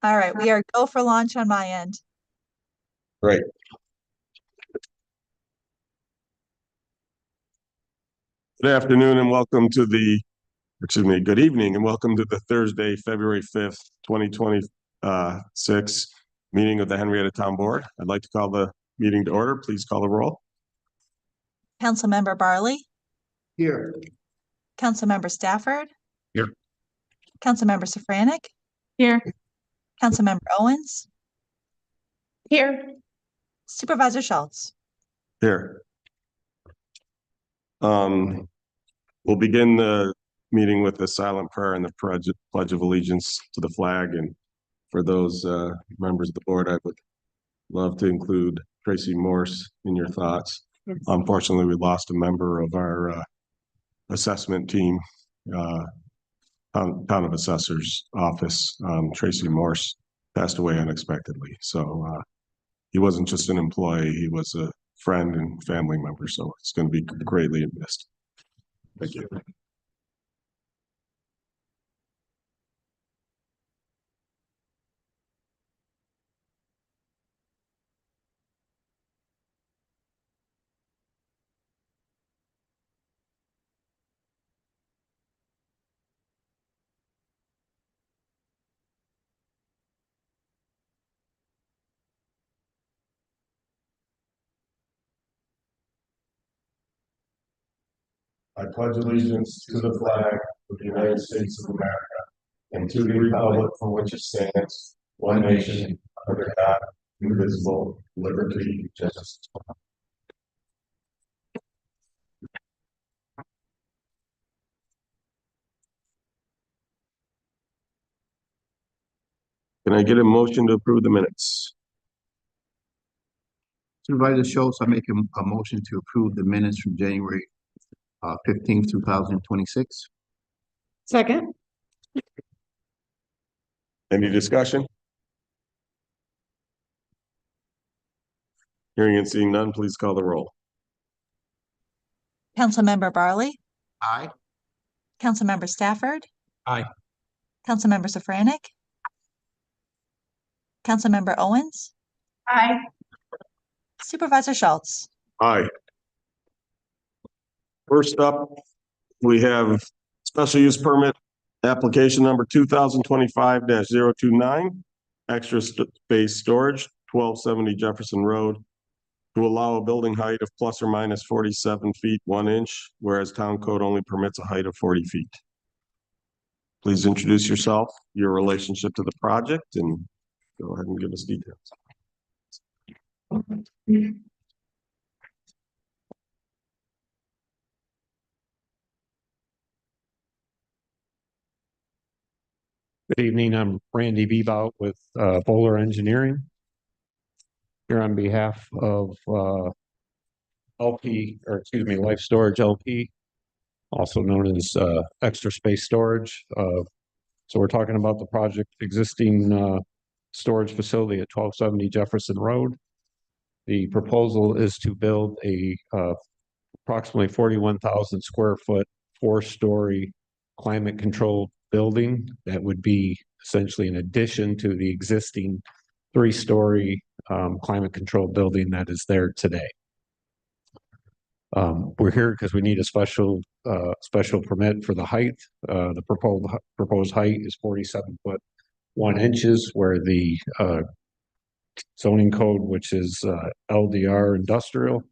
All right, we are go for launch on my end. Great. Good afternoon and welcome to good evening and welcome to the Thursday, February 5th, 2026 meeting of the Henrietta Town Board. I'd like to call the meeting to order. Please call the roll. Councilmember Barley. Here. Councilmember Stafford. Here. Councilmember Safranek. Here. Councilmember Owens. Here. Supervisor Schultz. Here. We'll begin the meeting with a silent prayer and the Pledge of Allegiance to the flag. And for those members of the board, I would love to include Tracy Morse in your thoughts. Yes. Unfortunately, we lost a member of our assessment team, town of assessor's office. Tracy Morse passed away unexpectedly. So he wasn't just an employee, he was a friend and family member. So it's going to be greatly missed. Thank you. I pledge allegiance to the flag of the United States of America and to the republic for which it stands, one nation, under God, indivisible, liberty, justice. Can I get a motion to approve the minutes? Supervisor Schultz, I make a motion to approve the minutes from January 15th, 2026. Second. Any discussion? Hearing and seeing none, please call the roll. Councilmember Barley. Aye. Councilmember Stafford. Aye. Councilmember Safranek. Councilmember Owens. Aye. Supervisor Schultz. Aye. First up, we have special use permit application number 2025-029, extra space storage, 1270 Jefferson Road, to allow a building height of plus or minus 47 feet 1 inch, whereas town code only permits a height of 40 feet. Please introduce yourself, your relationship to the project, and go ahead and give us details. Good evening, I'm Randy Bebout with Bowler Engineering. Here on behalf of Life Storage LP, also known as Extra Space Storage. So we're talking about the project existing storage facility at 1270 Jefferson Road. The proposal is to build a approximately 41,000 square foot, 4-story climate controlled building that would be essentially an addition to the existing 3-story climate controlled building that is there today. We're here because we need a special permit for the height. The proposed height is 47 foot 1 inches, where the zoning code, which is LDR industrial,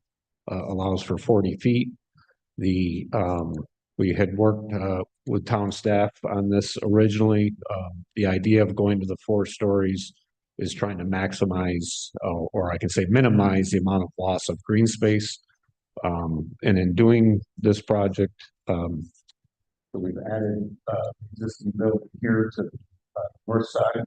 allows for 40 feet. We had worked with town staff on this originally. The idea of going to the 4 stories is trying to maximize, or I can say minimize, the amount of loss of green space. And in doing this project, we've added existing building here to the north side,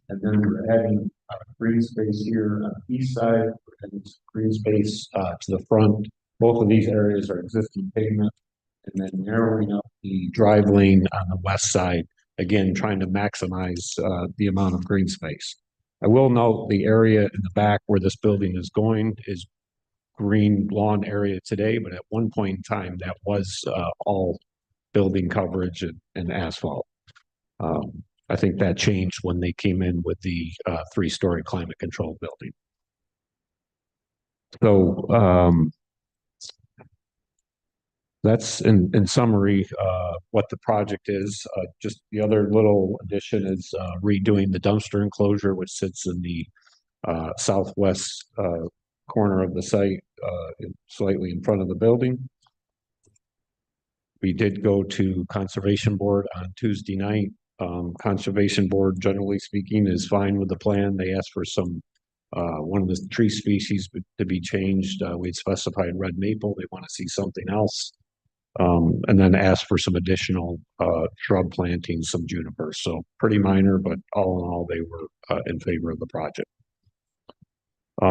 and then we're adding green space here on the east side and green space to the front. Both of these areas are existing pavement, and then narrowing up the drive lane on the west side, again trying to maximize the amount of green space. I will note the area in the back where this building is going is green lawn area today, but at one point in time that was all building coverage and asphalt. I think that changed when they came in with the three-story climate control building. So that's in summary what the project is. Just the other little addition is redoing the dumpster enclosure, which sits in the southwest corner of the site, slightly in front of the building. We did go to Conservation Board on Tuesday night. Conservation Board, generally speaking, is fine with the plan. They asked for some one of the tree species to be changed. We'd specified red maple. They want to see something else. And then asked for some additional shrub plantings, some juniper. So pretty minor, but all in all, they were in favor of the project.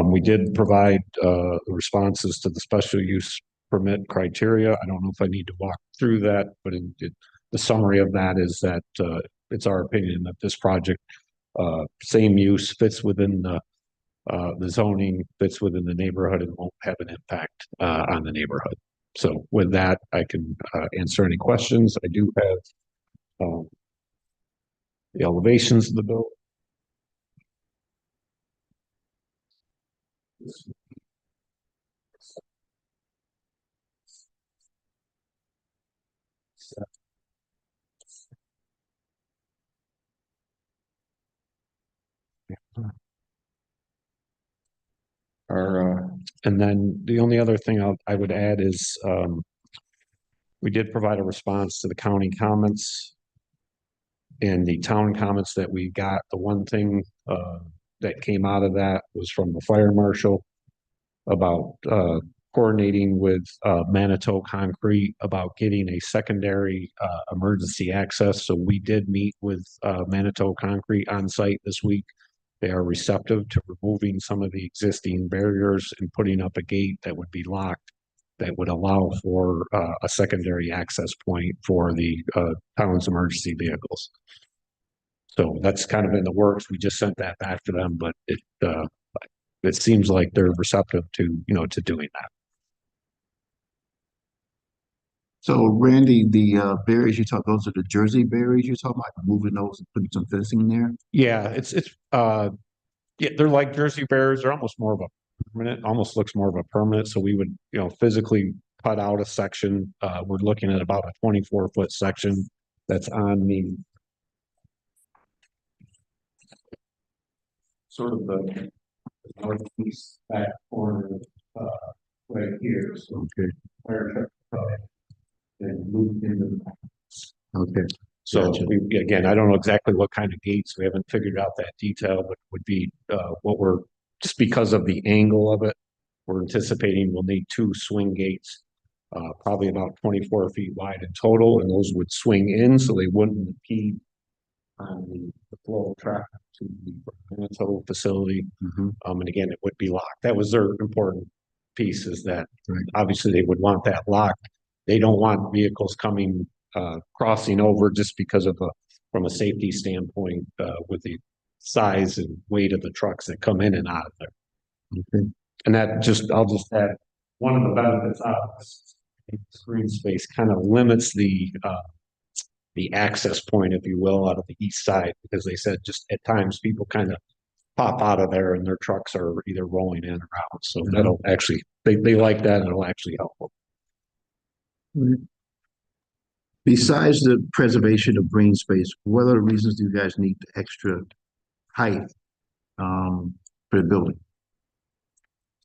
We did provide the responses to the special use permit criteria. I don't know if I need to walk through that, but the summary of that is that it's our opinion that this project, same use, fits within the zoning, fits within the neighborhood, and won't have an impact on the neighborhood. So with that, I can answer any questions. I do have the elevations of the building. And then the only other thing I would add is we did provide a response to the county comments and the town comments that we got. The one thing that came out of that was from the fire marshal about coordinating with Manitou Concrete about getting a secondary emergency access. So we did meet with Manitou Concrete on site this week. They are receptive to removing some of the existing barriers and putting up a gate that would be locked that would allow for a secondary access point for the town's emergency vehicles. So that's kind of in the works. We just sent that back to them, but it seems like they're receptive to, to doing that. So Randy, the berries you talk, those are the Jersey berries you're talking about, moving those and putting some fencing there? Yeah, yeah, they're like Jersey bears. They're almost more of a permanent, almost looks more of a permanent. So we would, physically cut out a section. We're looking at about a 24-foot section that's on the sort of the northeast back corner, right here. So Okay, fire truck and move into the okay. So Gotcha. again, I don't know exactly what kind of gates. We haven't figured out that detail, but would be what we're, just because of the angle of it, we're anticipating we'll need 2 swing gates, probably about 24 feet wide in total, and those would swing in so they wouldn't impede on the flow of traffic to the Manitou facility. Mhm. And again, it would be locked. That was their important piece, is that Right. obviously they would want that locked. They don't want vehicles coming crossing over just because of from a safety standpoint, with the size and weight of the trucks that come in and out of there. Okay. And I'll just add, one of the benefits out of this green space kind of limits the access point, if you will, out of the east side, because they said just at times people kind of pop out of there and their trucks are either rolling in or out. So that'll actually, they like that, and it'll actually help them. Besides the preservation of green space, what other reasons do you guys need the extra height for the building?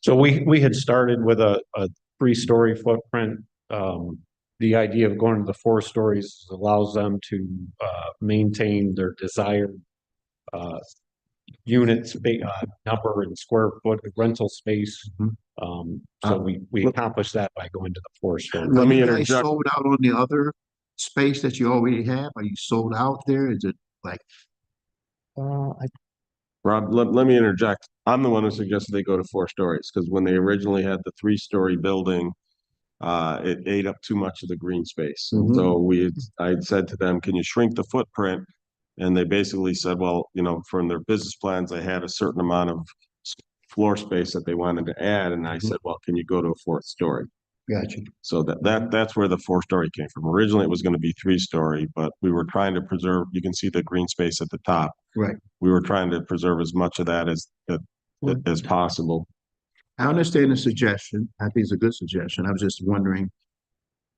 So we had started with a 3-story footprint. The idea of going to the 4 stories allows them to maintain their desired units, number and square foot rental space. So we accomplished that by going to the 4 story. Let me You guys interject. sold out on the other space that you already have? Are you sold out there? Is it like, Rob, let me interject. I'm the one who suggested they go to 4 stories, because when they originally had the 3-story building, it ate up too much of the green space. Mhm. So I had said to them, can you shrink the footprint? And they basically said, well, from their business plans, they had a certain amount of floor space that they wanted to add. And I said, well, can you go to a 4th story? Gotcha. So that's where the 4-story came from. Originally, it was gonna be 3-story, but we were trying to preserve, you can see the green space at the top. Right. We were trying to preserve as much of that as possible. I understand the suggestion. I think it's a good suggestion. I was just wondering,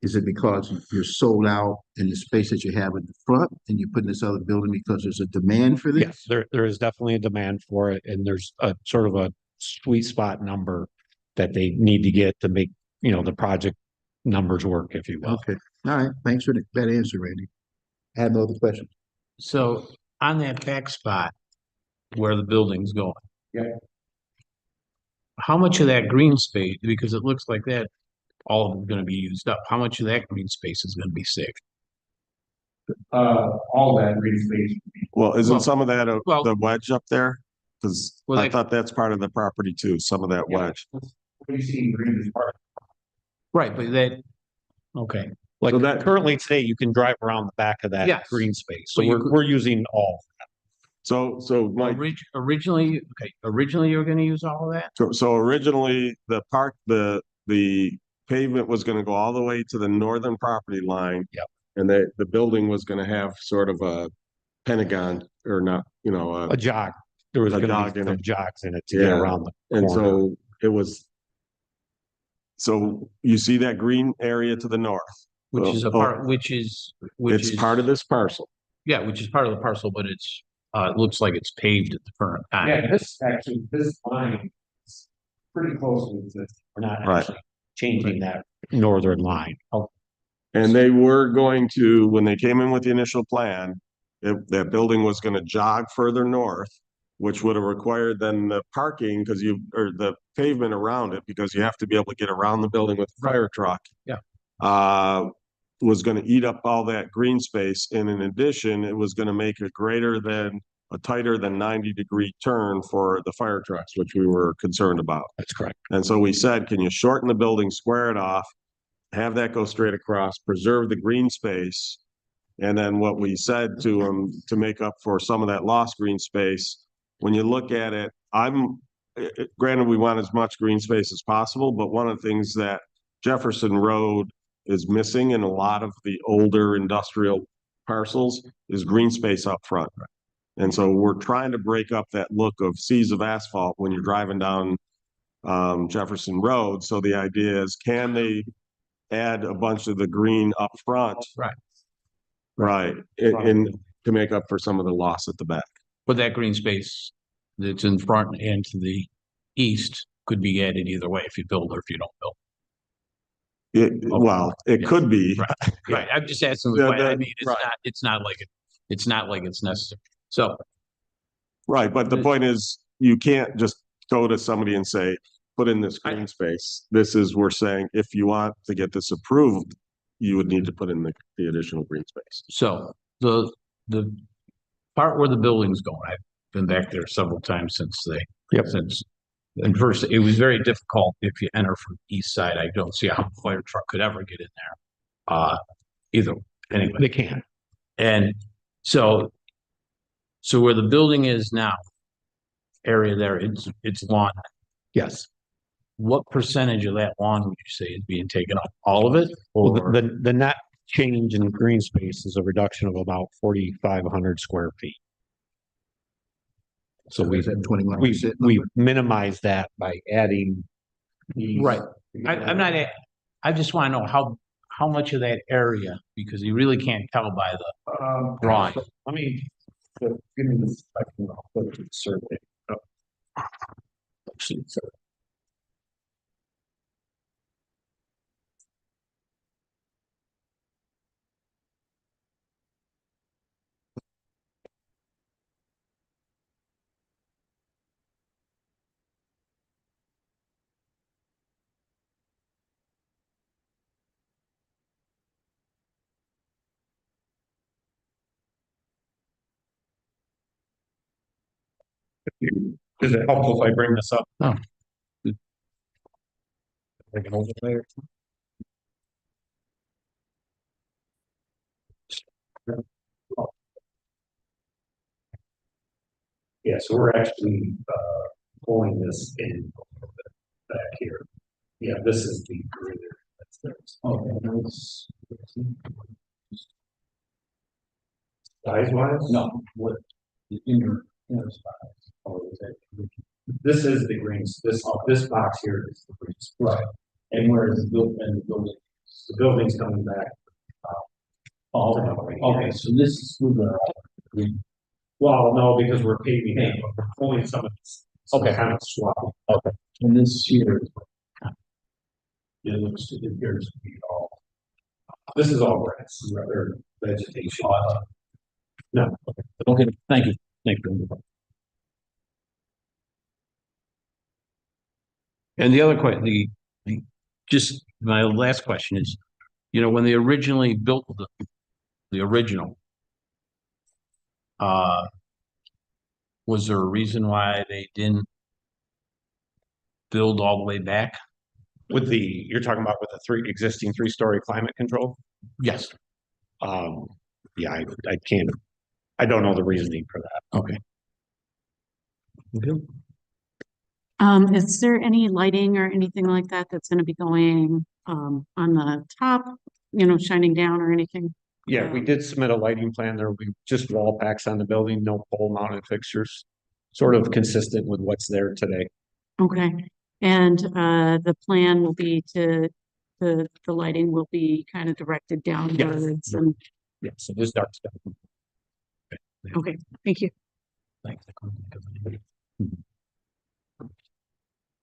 is it because you're sold out in the space that you have in the front and you're putting this other building because there's a demand for this? Yes, there is definitely a demand for it, and there's a sort of a sweet spot number that they need to get to make, the project numbers work, if you will. Okay, all right. Thanks for that answer, Randy. I have no other questions. So on that back spot where the building's going. Yeah. How much of that green space, because it looks like that, all of it's gonna be used up, how much of that green space is gonna be saved? All that green space. Well, isn't Well- some of that well- the wedge up there? Cause Well, I that- thought that's part of the property too, some of that Yeah. wedge. What you see in green is part. Right, but that, okay, Like So that- currently today, you can drive around the back of that Yes. green space. So So you we're, could- we're using all. So Mike, originally you were gonna use all of that? so originally the pavement was gonna go all the way to the northern property line. Yep. And the building was gonna have sort of a pentagon or not, A jog. There was A gonna jog be in some it. jogs in it to get Yeah. around the and corner. so it was. So you see that green area to the north? Which is a Oh, part, which is It's part of this parcel. yeah, which is part of the parcel, but it looks like it's paved at the current time. Yeah, this line is pretty close to this. We're not Right. actually changing that northern line. Oh, And they were going to, when they came in with the initial plan, that building was gonna jog further north, which would have required then the parking, or the pavement around it, because you have to be able to get around the building with a fire truck. Yeah. Was gonna eat up all that green space, and in addition, it was gonna make a tighter than 90-degree turn for the fire trucks, which we were concerned about. that's correct. And so we said, can you shorten the building, square it off, have that go straight across, preserve the green space? And then what we said to them to make up for some of that lost green space, when you look at it, granted, we want as much green space as possible, but one of the things that Jefferson Road is missing in a lot of the older industrial parcels is green space up front. And so we're trying to break up that look of seas of asphalt when you're driving down Jefferson Road. So the idea is, can they add a bunch of the green up front? Right. Right, and to make up for some of the loss at the back. But that green space that's in front and to the east could be added either way if you build or if you don't build. Well, it could be, Right. Right, I'm just asking the Yeah, question. I that- mean, right. it's not like it's necessary. So, right, but the point is, you can't just go to somebody and say, put in this green space. We're saying, if you want to get this approved, you would need to put in the additional green space. so the part where the building's going, I've been back there several times since. And first, it was very difficult if you enter from the east side. I don't see how a fire truck could ever get in there. Either, anyway. They can. And so where the building is now, area there, it's lawn. Yes. What percentage of that lawn would you say is being taken up? All of it? Well, Or, the net change in green space is a reduction of about 4,500 square feet. So we Is that 21%? we minimize that by adding. these- right. I'm not, I just want to know how much of that area, because you really can't tell by the drawing. I mean, give me the second, I'll put it to the survey. Is it helpful if I bring this up? Oh. I can hold it there. Yeah, so we're actually pulling this in a little bit back here. Yeah, this is the green. Size wise? No, what, the inner spots. Oh, is it- This is the greens, this box here is the greens. Right. And where is the building's coming back. Oh, okay, so this is through the green. Well, no, because we're paving it, but we're pulling some of this. Okay. Kind of swap. And this here. It looks, it appears to be all. This is all grass, or vegetation. No, Okay, thank you, thank you. And the other question, just my last question is, when they originally built the original, was there a reason why they didn't build all the way back? with you're talking about with the existing three-story climate control? Yes. Yeah, I can't, I don't know the reasoning for that. Okay. Is there any lighting or anything like that that's gonna be going, on the top, shining down or anything? Yeah, we did submit a lighting plan. There will be just wall packs on the building, no pole mounted fixtures. Sort of consistent with what's there today. Okay, and, the plan will be the lighting will be kind of directed downwards and, Yeah, so this dark stuff. okay, thank you. Thanks.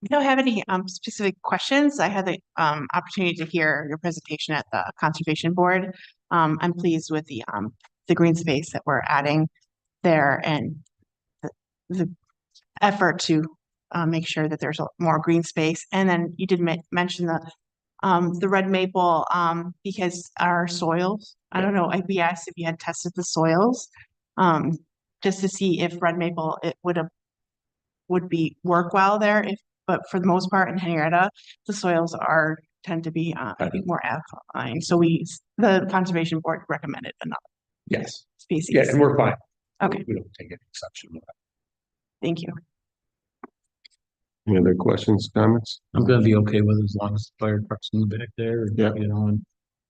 We don't have any specific questions. I had the opportunity to hear your presentation at the Conservation Board. I'm pleased with the green space that we're adding there and the effort to make sure that there's more green space. And then you did mention the red maple because our soils, I don't know, I'd be asked if you had tested the soils just to see if red maple it would work well there. But for the most part in Henrietta, the soils tend to be I think more alkaline. So the Conservation Board recommended another Yes, species. yeah, and we're fine. Okay. We don't take any exception to that. Thank you. Any other questions, comments? I'm gonna be okay with it as long as the fire truck's in the back there, Yeah. and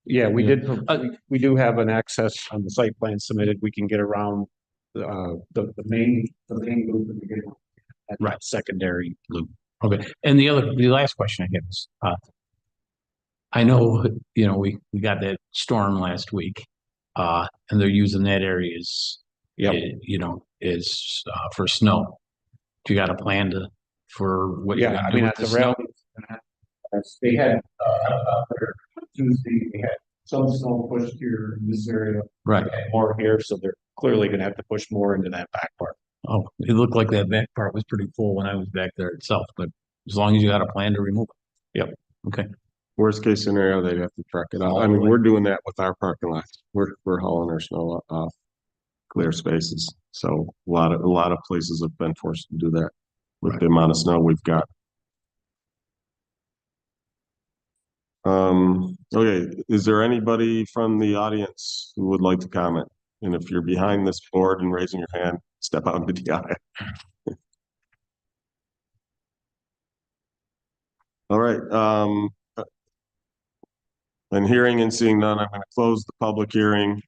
Yeah, we Yeah. did, we do have an access on the site plan submitted. We can get around the main loop and get at Right. secondary loop. okay. And the last question I have is, I know, we got that storm last week, and they're using that area as, Yep. is for snow. Do you got a plan for what you're Yeah, gonna I do mean, with at the the snow? rail. They had, Tuesday, they had some snow pushed here in this area, Right. and more here, so they're clearly gonna have to push more into that back part. Oh, it looked like that back part was pretty full when I was back there itself, but as long as you got a plan to remove it. Yep. Okay. Worst case scenario, they'd have to truck it out. I mean, we're doing that with our parking lots. We're hauling our snow off clear spaces. So a lot of places have been forced to do that with the amount of snow we've got. Okay, is there anybody from the audience who would like to comment? And if you're behind this board and raising your hand, step out into the aisle. All right, and hearing and seeing none, I'm gonna close the public hearing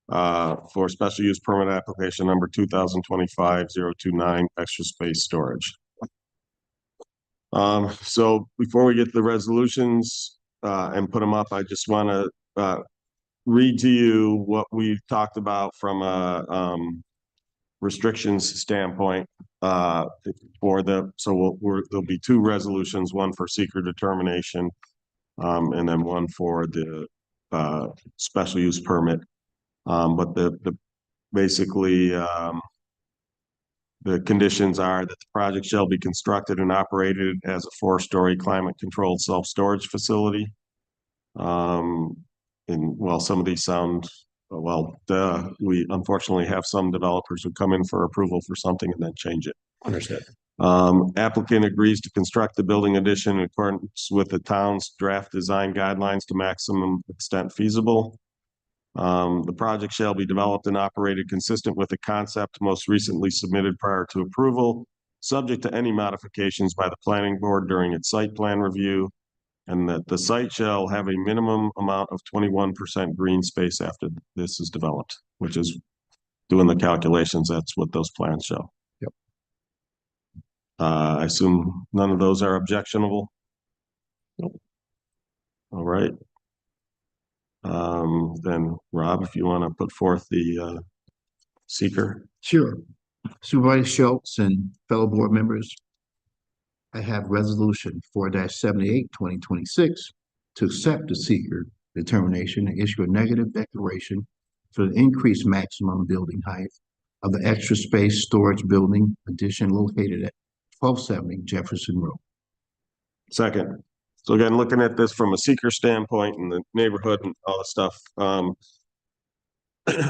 for special use permit application number 2025-029 extra space storage. So before we get the resolutions and put them up, I just want to read to you what we've talked about from a restrictions standpoint for there'll be two resolutions, one for seeker determination and then one for the special use permit. But basically the conditions are that the project shall be constructed and operated as a 4-story climate-controlled self-storage facility. And while some of these sound, we unfortunately have some developers who come in for approval for something and then change it. Understood. Applicant agrees to construct the building addition in accordance with the town's draft design guidelines to maximum extent feasible. The project shall be developed and operated consistent with the concept most recently submitted prior to approval, subject to any modifications by the planning board during its site plan review. And that the site shall have a minimum amount of 21% green space after this is developed, which is doing the calculations. That's what those plans show. Yep. I assume none of those are objectionable. Nope. All right. Then Rob, if you want to put forth the seeker. Sure. Supervisor Schultz and fellow board members, I have resolution 4-78, 2026 to accept the seeker determination and issue a negative declaration for the increased maximum building height of the extra space storage building addition located at 1270 Jefferson Road. Second. So again, looking at this from a seeker standpoint and the neighborhood and all the stuff,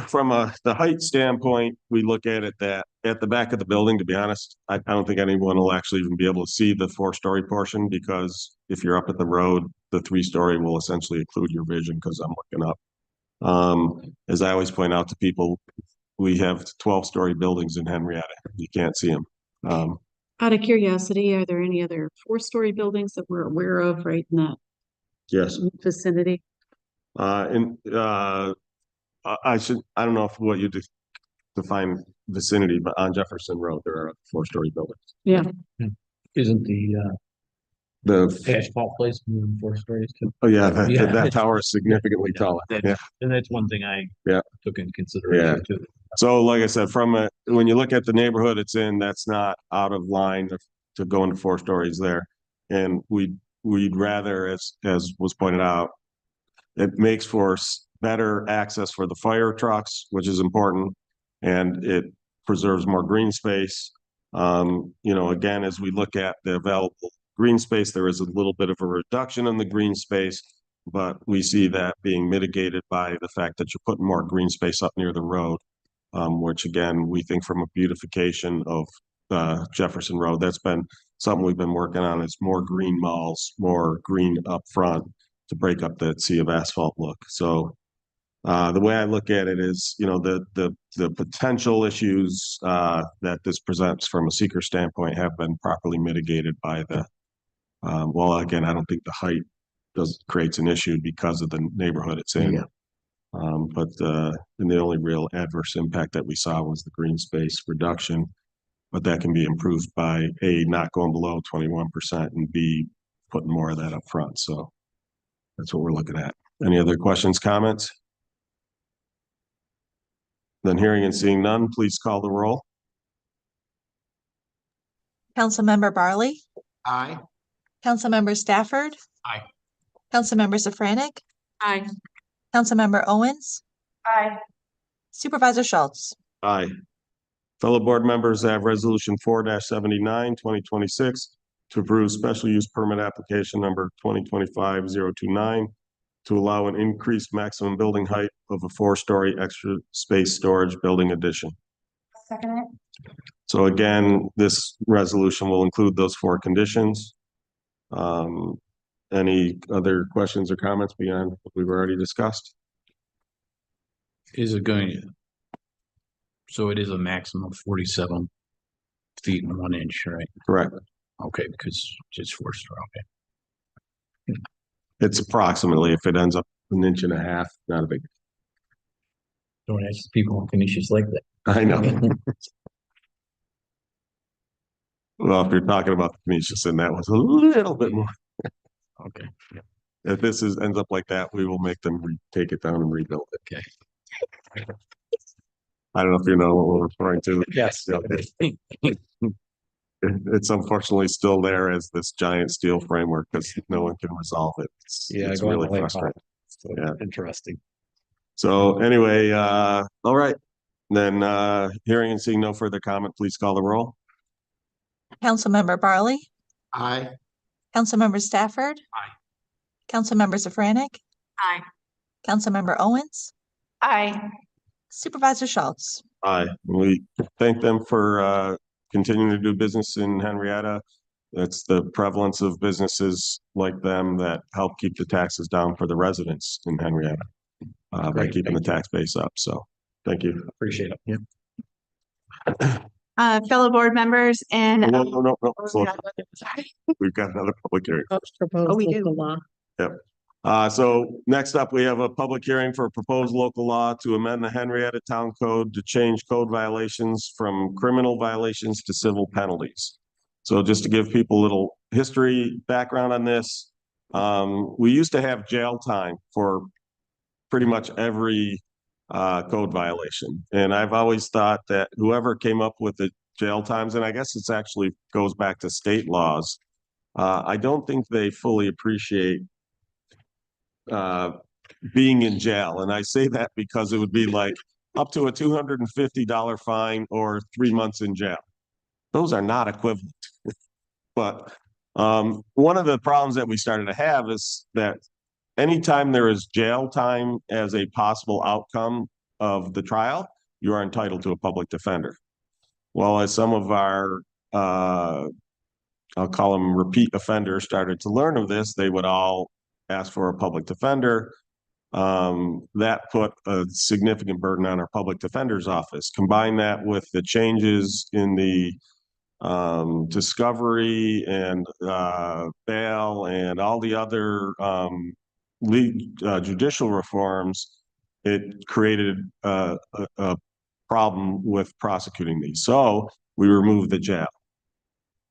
from the height standpoint, we look at it that at the back of the building, to be honest, I don't think anyone will actually even be able to see the 4-story portion, because if you're up at the road, the 3-story will essentially occlude your vision because I'm looking up. As I always point out to people, we have 12-story buildings in Henrietta. You can't see them. Out of curiosity, are there any other 4-story buildings that we're aware of right in that Yes. vicinity? I don't know what you define vicinity, but on Jefferson Road, there are 4-story buildings. Yeah, Isn't the The, asphalt place moving 4 stories too? oh yeah, Yeah. that tower is significantly taller. Yeah. And that's one thing I Yeah. took into consideration too. So like I said, when you look at the neighborhood it's in, that's not out of line to go into 4 stories there. And we'd rather, as was pointed out, it makes for better access for the fire trucks, which is important, and it preserves more green space. Again, as we look at the available green space, there is a little bit of a reduction in the green space, but we see that being mitigated by the fact that you're putting more green space up near the road, which again, we think from a beautification of Jefferson Road, that's been something we've been working on, is more green malls, more green up front to break up that sea of asphalt look. So the way I look at it is, the potential issues that this presents from a seeker standpoint have been properly mitigated by well, again, I don't think the height creates an issue because of the neighborhood it's in. Yeah. But the only real adverse impact that we saw was the green space reduction, but that can be improved by A, not going below 21%, and B, putting more of that up front. So that's what we're looking at. Any other questions, comments? Then hearing and seeing none, please call the roll. Councilmember Barley, Aye. Councilmember Stafford. Aye. Councilmember Safranek, aye. Councilmember Owens, Aye. Supervisor Schultz. Aye. Fellow board members, I have resolution 4-79, 2026 to approve special use permit application number 2025-029 to allow an increased maximum building height of a 4-story extra space storage building addition. Second it. So again, this resolution will include those 4 conditions. Any other questions or comments beyond what we've already discussed? Is it going? So it is a maximum of 47 feet and 1 inch, right? Correct. Okay, because it's 4-story, okay. It's approximately, if it ends up 1.5 inches, not a big, Don't ask people in Canisius like that. I know. Well, if you're talking about the Canisius, then that was a little bit more. Okay. If this ends up like that, we will make them take it down and rebuild it. Okay. I don't know if you know what we're referring to. Yes. Okay. It's unfortunately still there as this giant steel framework because no one can resolve it. It's going really away, frustrating. So Yeah. interesting. So anyway, all right. Then hearing and seeing no further comment, please call the roll. Councilmember Barley, Aye. Councilmember Stafford. Aye. Councilmember Safranek, Aye. Councilmember Owens, Aye. Supervisor Schultz. Aye. We thank them for continuing to do business in Henrietta. That's the prevalence of businesses like them that help keep the taxes down for the residents in Henrietta by Great, keeping the thank you. tax base up. So thank you. Appreciate it. Yep. Fellow board members and. No, no, no, no, Oh, slow yeah, down. sorry. We've got another public hearing. Oh, we do. So next up, we have a public hearing for a proposed local law to amend the Henrietta Town Code to change code violations from criminal violations to civil penalties. So just to give people a little history background on this, we used to have jail time for pretty much every code violation. And I've always thought that whoever came up with the jail times, and I guess it's actually goes back to state laws, I don't think they fully appreciate being in jail. And I say that because it would be like up to a $250 fine or 3 months in jail. Those are not equivalent. But one of the problems that we started to have is that anytime there is jail time as a possible outcome of the trial, you are entitled to a public defender. Well, as some of our, I'll call them repeat offenders, started to learn of this, they would all ask for a public defender. That put a significant burden on our public defender's office. Combine that with the changes in the discovery and bail and all the other judicial reforms, it created a problem with prosecuting these. So we removed the jail.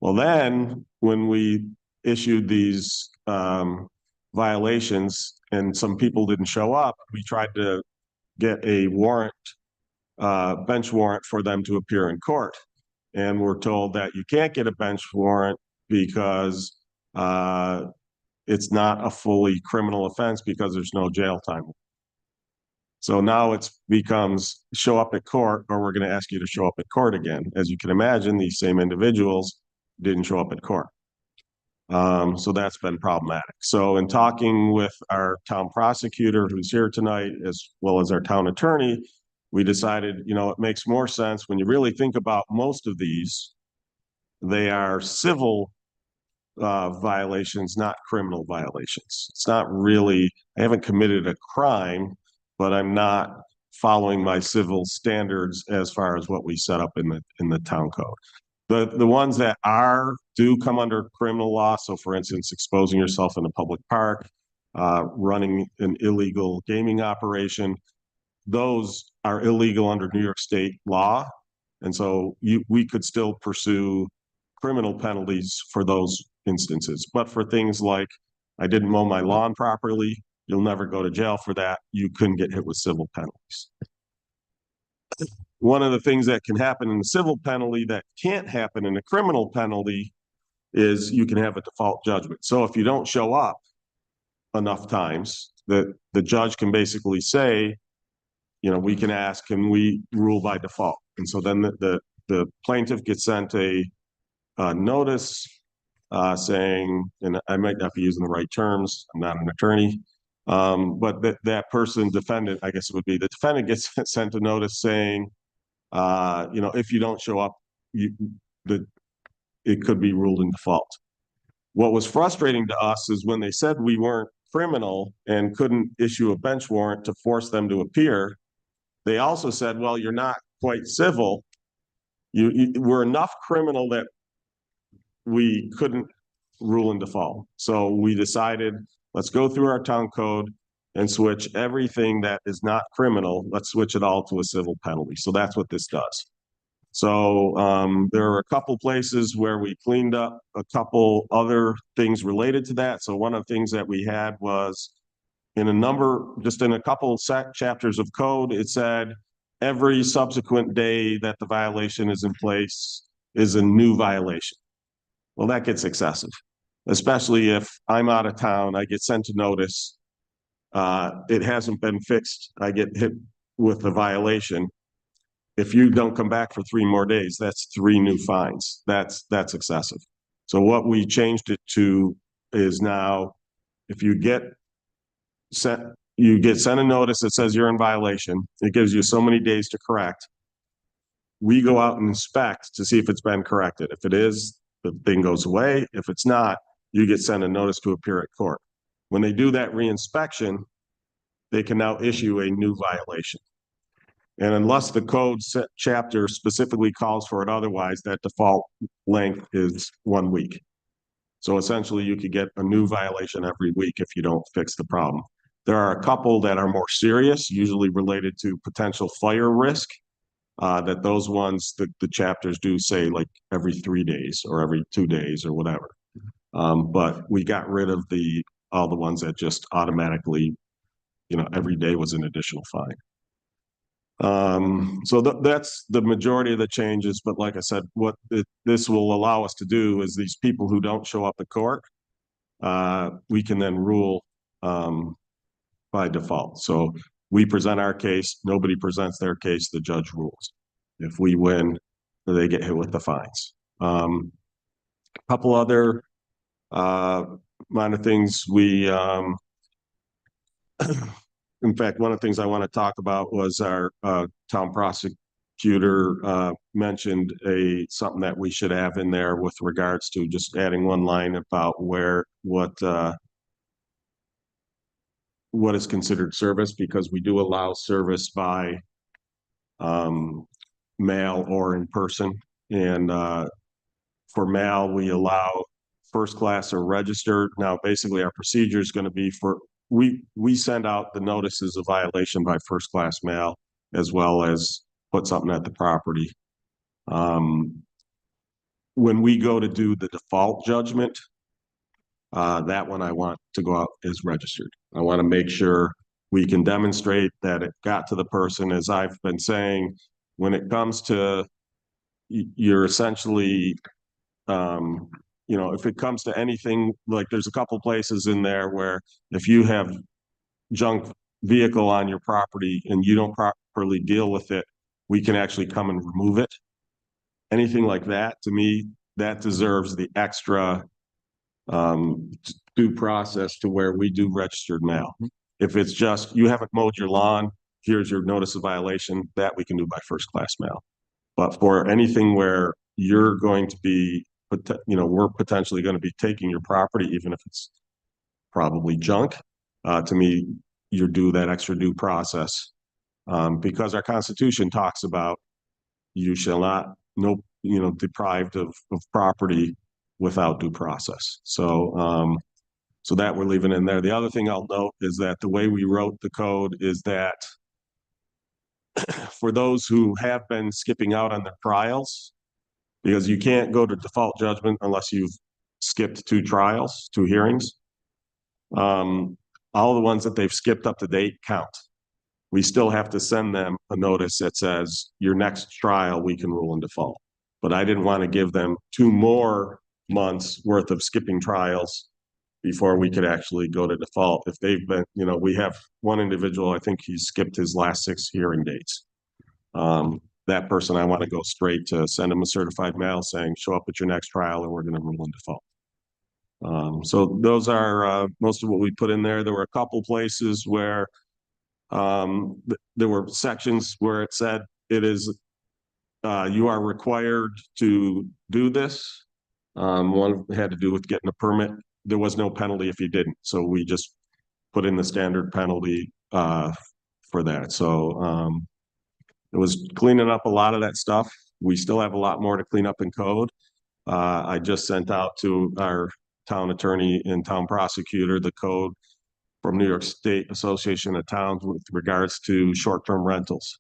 Well, then when we issued these violations and some people didn't show up, we tried to get a warrant, bench warrant for them to appear in court. And we're told that you can't get a bench warrant because it's not a fully criminal offense because there's no jail time. So now it becomes show up at court or we're going to ask you to show up at court again. As you can imagine, these same individuals didn't show up at court. So that's been problematic. So in talking with our town prosecutor who's here tonight, as well as our town attorney, we decided, you know, it makes more sense when you really think about most of these, they are civil violations, not criminal violations. It's not really, I haven't committed a crime, but I'm not following my civil standards as far as what we set up in the town code. The ones that do come under criminal law. So for instance, exposing yourself in a public park, running an illegal gaming operation, those are illegal under New York State law. And so we could still pursue criminal penalties for those instances. But for things like, I didn't mow my lawn properly, you'll never go to jail for that. You couldn't get hit with civil penalties. One of the things that can happen in a civil penalty that can't happen in a criminal penalty is you can have a default judgment. So if you don't show up enough times, the judge can basically say, you know, we can ask, can we rule by default? And so then the plaintiff gets sent a notice saying, and I might not be using the right terms, I'm not an attorney, but that person, defendant, I guess it would be, the defendant gets sent a notice saying, you know, if you don't show up, it could be ruled in default. What was frustrating to us is when they said we weren't criminal and couldn't issue a bench warrant to force them to appear, they also said, well, you're not quite civil. We're enough criminal that we couldn't rule in default. So we decided, let's go through our town code and switch everything that is not criminal. Let's switch it all to a civil penalty. So that's what this does. So there are a couple places where we cleaned up a couple other things related to that. So one of the things that we had was in a couple chapters of code, it said every subsequent day that the violation is in place is a new violation. Well, that gets excessive, especially if I'm out of town, I get sent a notice. It hasn't been fixed. I get hit with a violation. If you don't come back for 3 more days, that's 3 new fines. That's excessive. So what we changed it to is now, if you get sent a notice that says you're in violation, it gives you so many days to correct. We go out and inspect to see if it's been corrected. If it is, the thing goes away. If it's not, you get sent a notice to appear at court. When they do that reinspection, they can now issue a new violation. And unless the code chapter specifically calls for it otherwise, that default length is 1 week. So essentially, you could get a new violation every week if you don't fix the problem. There are a couple that are more serious, usually related to potential fire risk. That those ones, the chapters do say like every 3 days or every 2 days or whatever. But we got rid of all the ones that just automatically, every day was an additional fine. So that's the majority of the changes, but like I said, what this will allow us to do is these people who don't show up at court, we can then rule by default. So we present our case, nobody presents their case, the judge rules. If we win, they get hit with the fines. Couple other minor things we in fact, one of the things I want to talk about was our town prosecutor mentioned something that we should have in there with regards to just adding one line about what is considered service, because we do allow service by mail or in person. And for mail, we allow first class or registered. Now, basically, our procedure is going to be we send out the notices of violation by first class mail, as well as put something at the property. When we go to do the default judgment, that one I want to go out as registered. I want to make sure we can demonstrate that it got to the person. As I've been saying, when it comes to, you're essentially, if it comes to anything, like there's a couple places in there where if you have junk vehicle on your property and you don't properly deal with it, we can actually come and remove it. Anything like that, to me, that deserves the extra due process to where we do registered mail. If it's just, you haven't mowed your lawn, here's your notice of violation, that we can do by first class mail. But for anything where you're going to be, we're potentially going to be taking your property, even if it's probably junk, to me, you're due that extra due process. Because our Constitution talks about you shall not, deprived of property without due process. So that we're leaving in there. The other thing I'll note is that the way we wrote the code is that for those who have been skipping out on their trials, because you can't go to default judgment unless you've skipped 2 hearings. All the ones that they've skipped up to date count. We still have to send them a notice that says your next trial, we can rule in default. But I didn't want to give them 2 more months worth of skipping trials before we could actually go to default. If they've been, we have one individual, I think he skipped his last 6 hearing dates. That person, I want to go straight to send him a certified mail saying, show up at your next trial and we're going to rule in default. So those are most of what we put in there. There were a couple places where there were sections where it said it is, you are required to do this. One had to do with getting a permit. There was no penalty if you didn't. So we just put in the standard penalty for that. So it was cleaning up a lot of that stuff. We still have a lot more to clean up in code. I just sent out to our town attorney and town prosecutor the code from New York State Association of Towns with regards to short-term rentals.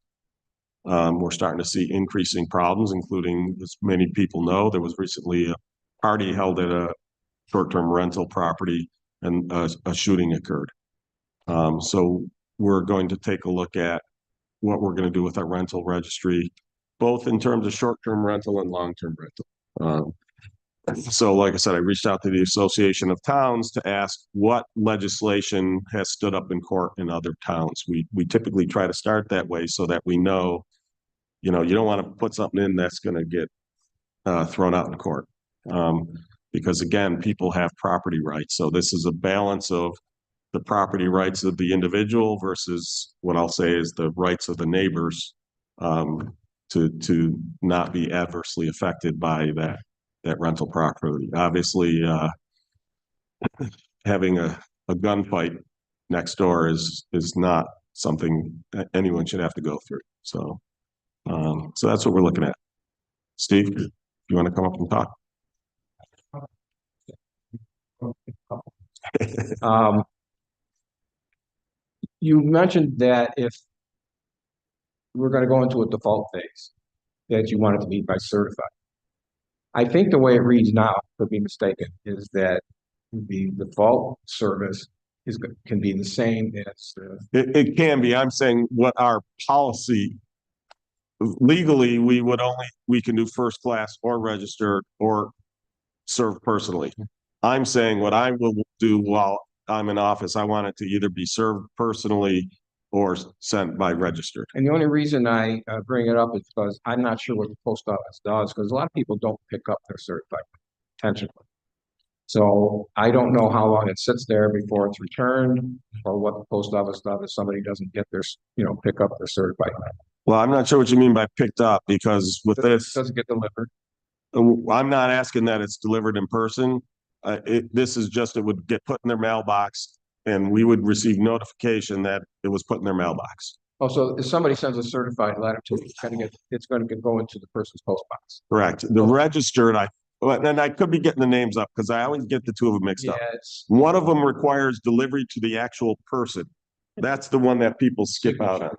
We're starting to see increasing problems, including, as many people know, there was recently a party held at a short-term rental property and a shooting occurred. So we're going to take a look at what we're going to do with our rental registry, both in terms of short-term rental and long-term rental. So like I said, I reached out to the Association of Towns to ask what legislation has stood up in court in other towns. We typically try to start that way so that we know, you don't want to put something in that's going to get thrown out in court. Because again, people have property rights. So this is a balance of the property rights of the individual versus what I'll say is the rights of the neighbors to not be adversely affected by that rental property. Obviously, having a gunfight next door is not something that anyone should have to go through. So, so that's what we're looking at. Steve, you want to come up and talk? Um, you mentioned that if we're gonna go into a default phase, that you want it to be by certified. I think the way it reads now, could be mistaken, is that the default service can be the same as the, It can be. I'm saying what our policy legally, we can do first class or registered or serve personally. I'm saying what I will do while I'm in office, I want it to either be served personally or sent by registered. and the only reason I bring it up is because I'm not sure what the post office does, because a lot of people don't pick up their certified intentionally. So I don't know how long it sits there before it's returned, or what the post office does if somebody doesn't get their, pick up their certified mail. Well, I'm not sure what you mean by picked up, because with this, Doesn't get delivered. I'm not asking that it's delivered in person. This is just, it would get put in their mailbox and we would receive notification that it was put in their mailbox. Oh, so if somebody sends a certified letter to you, it's gonna go into the person's post box. Correct. The registered, and I could be getting the names up because I always get the two of them mixed up. One of them requires delivery to the actual person. That's the one that people skip out on.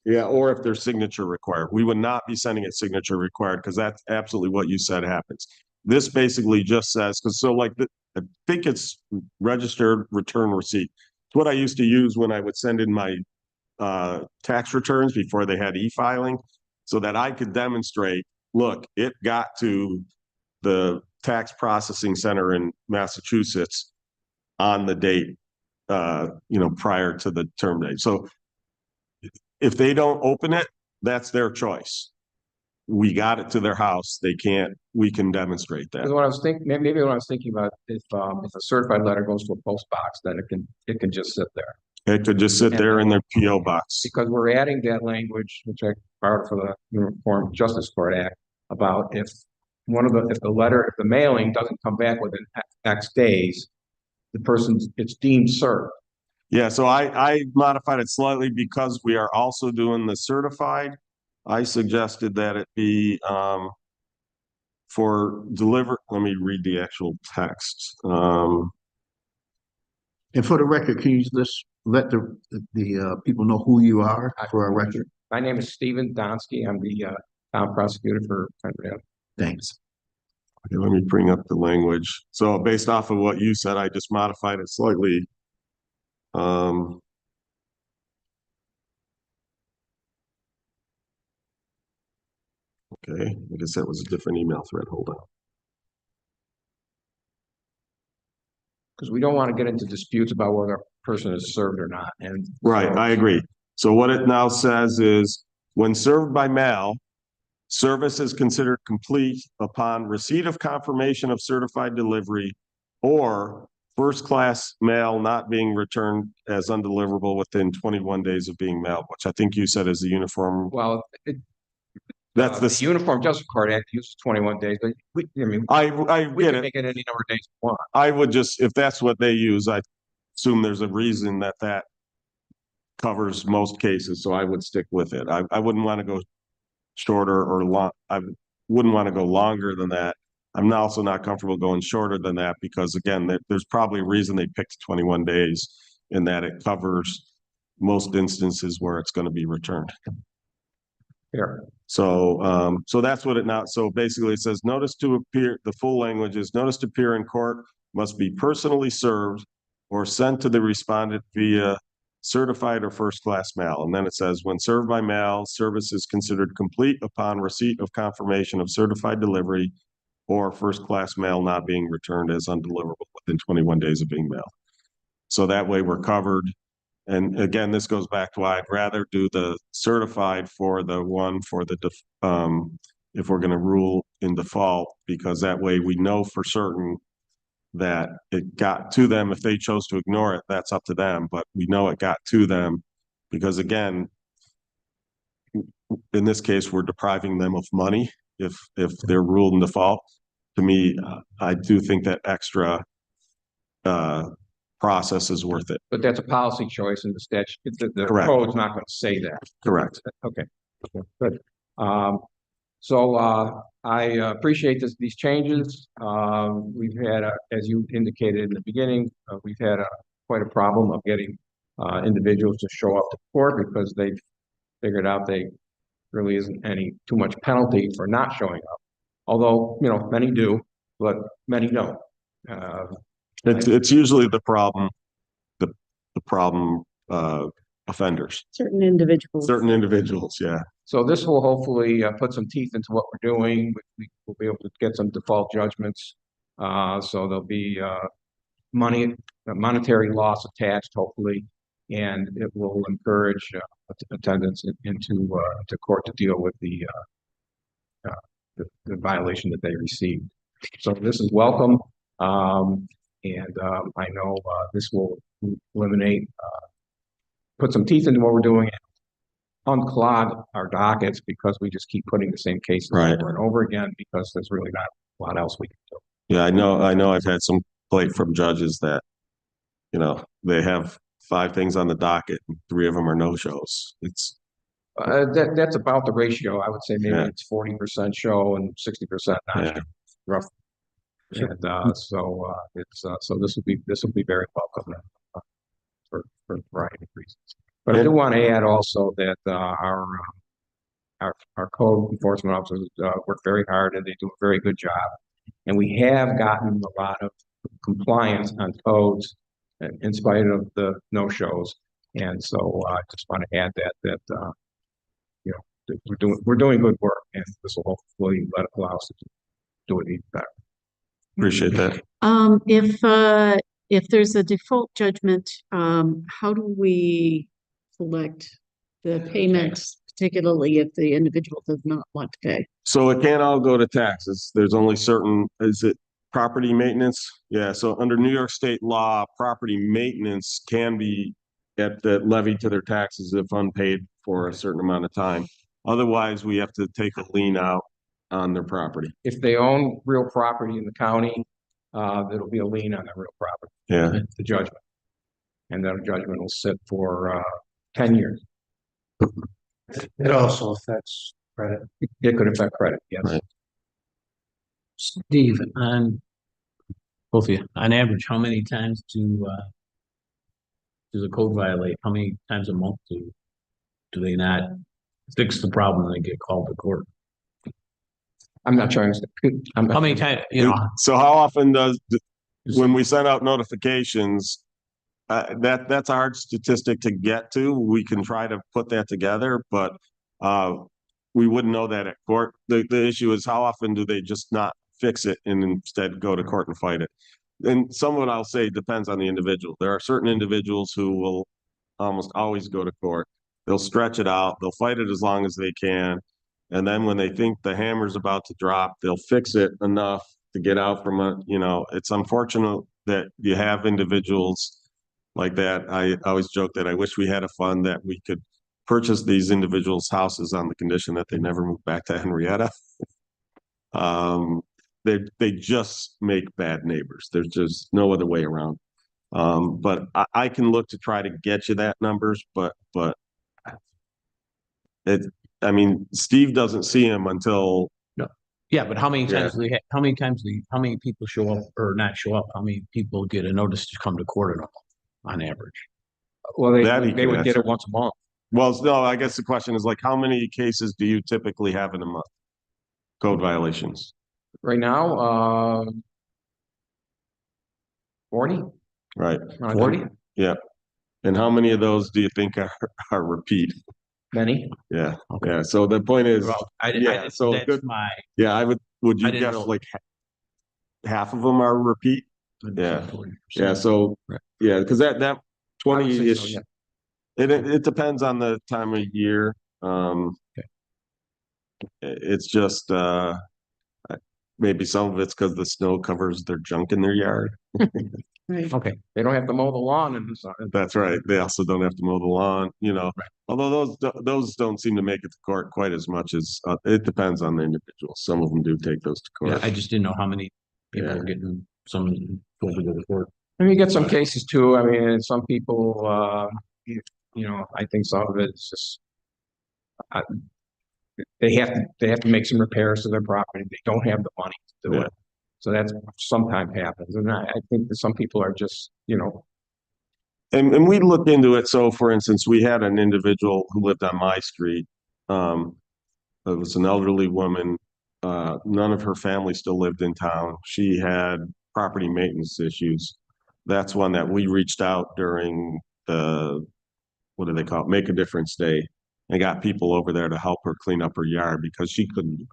Yeah, or if there's signature required. We would not be sending it signature required because that's absolutely what you said happens. This basically just says, I think it's registered return receipt. It's what I used to use when I would send in my tax returns before they had e-filing, so that I could demonstrate, look, it got to the tax processing center in Massachusetts on the date, prior to the term date. So if they don't open it, that's their choice. We got it to their house. We can demonstrate Because that. what I was thinking, maybe what I was thinking about, if a certified letter goes to a post box, then it can just sit there. It could just sit there in their PO box. Because we're adding that language, which I borrowed for the Uniform Justice Court Act, about if the mailing doesn't come back within X days, it's deemed served. Yeah, so I modified it slightly because we are also doing the certified. I suggested that it be for deliver. Let me read the actual text. And for the record, can you just let the people know who you are for our record? My name is Stephen Donsky. I'm the town prosecutor for Pennsylvania. Thanks. Okay, let me bring up the language. So based off of what you said, I just modified it slightly. Okay, I guess that was a different email thread. Hold on. Because we don't want to get into disputes about whether a person is served or not. And Right, so- I agree. So what it now says is, when served by mail, service is considered complete upon receipt of confirmation of certified delivery or first-class mail not being returned as undeliverable within 21 days of being mailed, which I think you said is the uniform. Well, That's the the, Uniform Justice Court Act uses 21 days, but we I we get can it. make it any number of days we want. I would just, if that's what they use, I assume there's a reason that covers most cases, so I would stick with it. I wouldn't want to go shorter or long. I wouldn't want to go longer than that. I'm also not comfortable going shorter than that because again, there's probably a reason they picked 21 days in that it covers most instances where it's going to be returned. Here, So, so that's what it now, so basically it says notice to appear, the full language is notice to appear in court must be personally served or sent to the respondent via certified or first-class mail. And then it says, when served by mail, service is considered complete upon receipt of confirmation of certified delivery or first-class mail not being returned as undeliverable within 21 days of being mailed. So that way we're covered. And again, this goes back to why I'd rather do the certified for the one for the, if we're going to rule in default, because that way we know for certain that it got to them. If they chose to ignore it, that's up to them, but we know it got to them because again, in this case, we're depriving them of money if they're ruled in default. To me, I do think that extra process is worth it. but that's a policy choice and the statute, the Correct. code's not going to say that. Correct. Okay. Good. I appreciate these changes. We've had, as you indicated in the beginning, we've had quite a problem of getting individuals to show up to court because they've figured out they really isn't too much penalty for not showing up. Although, many do, but many don't. It's usually the problem, the problem, offenders, Certain individuals. certain individuals, yeah. So this will hopefully put some teeth into what we're doing. We will be able to get some default judgments. So there'll be monetary loss attached, hopefully, and it will encourage attendance into to court to deal with the violation that they received. So this is welcome, and I know this will eliminate, put some teeth into what we're doing, unclog our dockets because we just keep putting the same cases Right. over and over again because there's really not a lot else we can do. Yeah, I know I've had some complaint from judges that, they have 5 things on the docket and 3 of them are no-shows. It's, That's about the ratio. I would say maybe Yeah. it's 40% show and 60% not Yeah. show, roughly. And so this will be very welcome for a variety of reasons. But I do want to add also that our code enforcement officers work very hard and they do a very good job. And we have gotten a lot of compliance on codes in spite of the no-shows. And so I just want to add that we're doing good work, and this will hopefully allow us to do it even better. appreciate that. If there's a default judgment, how do we select the payments, particularly if the individual does not want to pay? So it can't all go to taxes. There's only certain, is it property maintenance? Yeah, so under New York State law, property maintenance can be levied to their taxes if unpaid for a certain amount of time. Otherwise, we have to take a lien out on their property. If they own real property in the county, there'll be a lien on that real property, Yeah, the judgment. And that judgment will sit for 10 years. It also affects credit. It could affect credit, yes. Right. Steve, on both of you, on average, how many times do the code violate? How many times a month do they not fix the problem and they get called to court? I'm not trying to. How many times, so how often when we send out notifications, that's a hard statistic to get to. We can try to put that together, but we wouldn't know that at court. The issue is how often do they just not fix it and instead go to court and fight it? And some of it, I'll say, depends on the individual. There are certain individuals who will almost always go to court. They'll stretch it out. They'll fight it as long as they can. And then when they think the hammer's about to drop, they'll fix it enough to get out from it. It's unfortunate that you have individuals like that. I always joke that I wish we had a fund that we could purchase these individuals' houses on the condition that they never move back to Henrietta. They just make bad neighbors. There's just no other way around. But I can look to try to get you that numbers, but Steve doesn't see him until. yeah, but how many times do they how many people show up or not show up? How many people get a notice to come to court on average? Well, That he they can would get answer. it once a month. Well, no, I guess the question is like, how many cases do you typically have in a month? Code violations. Right now, 40. Right. 40? Yeah. And how many of those do you think are repeat? Many. Yeah. Okay. Yeah. So the point is, Well, yeah, so that's good. my. yeah, would you I didn't guess know. like half of them are repeat? Yeah. 40%. Yeah. So, Right. yeah, because that I would 20-ish, say so, it depends on the time of year. It's just, maybe some of it's because the snow covers their junk in their yard. Right. Okay. They don't have to mow the lawn in the summer. That's right. They also don't have to mow the lawn, Right. although those don't seem to make it to court quite as much as, it depends on the individual. Some of them do take those to Yeah, court. I just didn't know how many people Yeah. were getting some told to go to court. And you get some cases too. I mean, some people, I think some of it is just, they have to make some repairs to their property. They don't have the money to do Yeah. it. So that's sometimes happens. And I think that some people are just, And we looked into it. So for instance, we had an individual who lived on my street. It was an elderly woman. None of her family still lived in town. She had property maintenance issues. That's one that we reached out during the, what do they call it? Make a Difference Day, and got people over there to help her clean up her yard because she couldn't.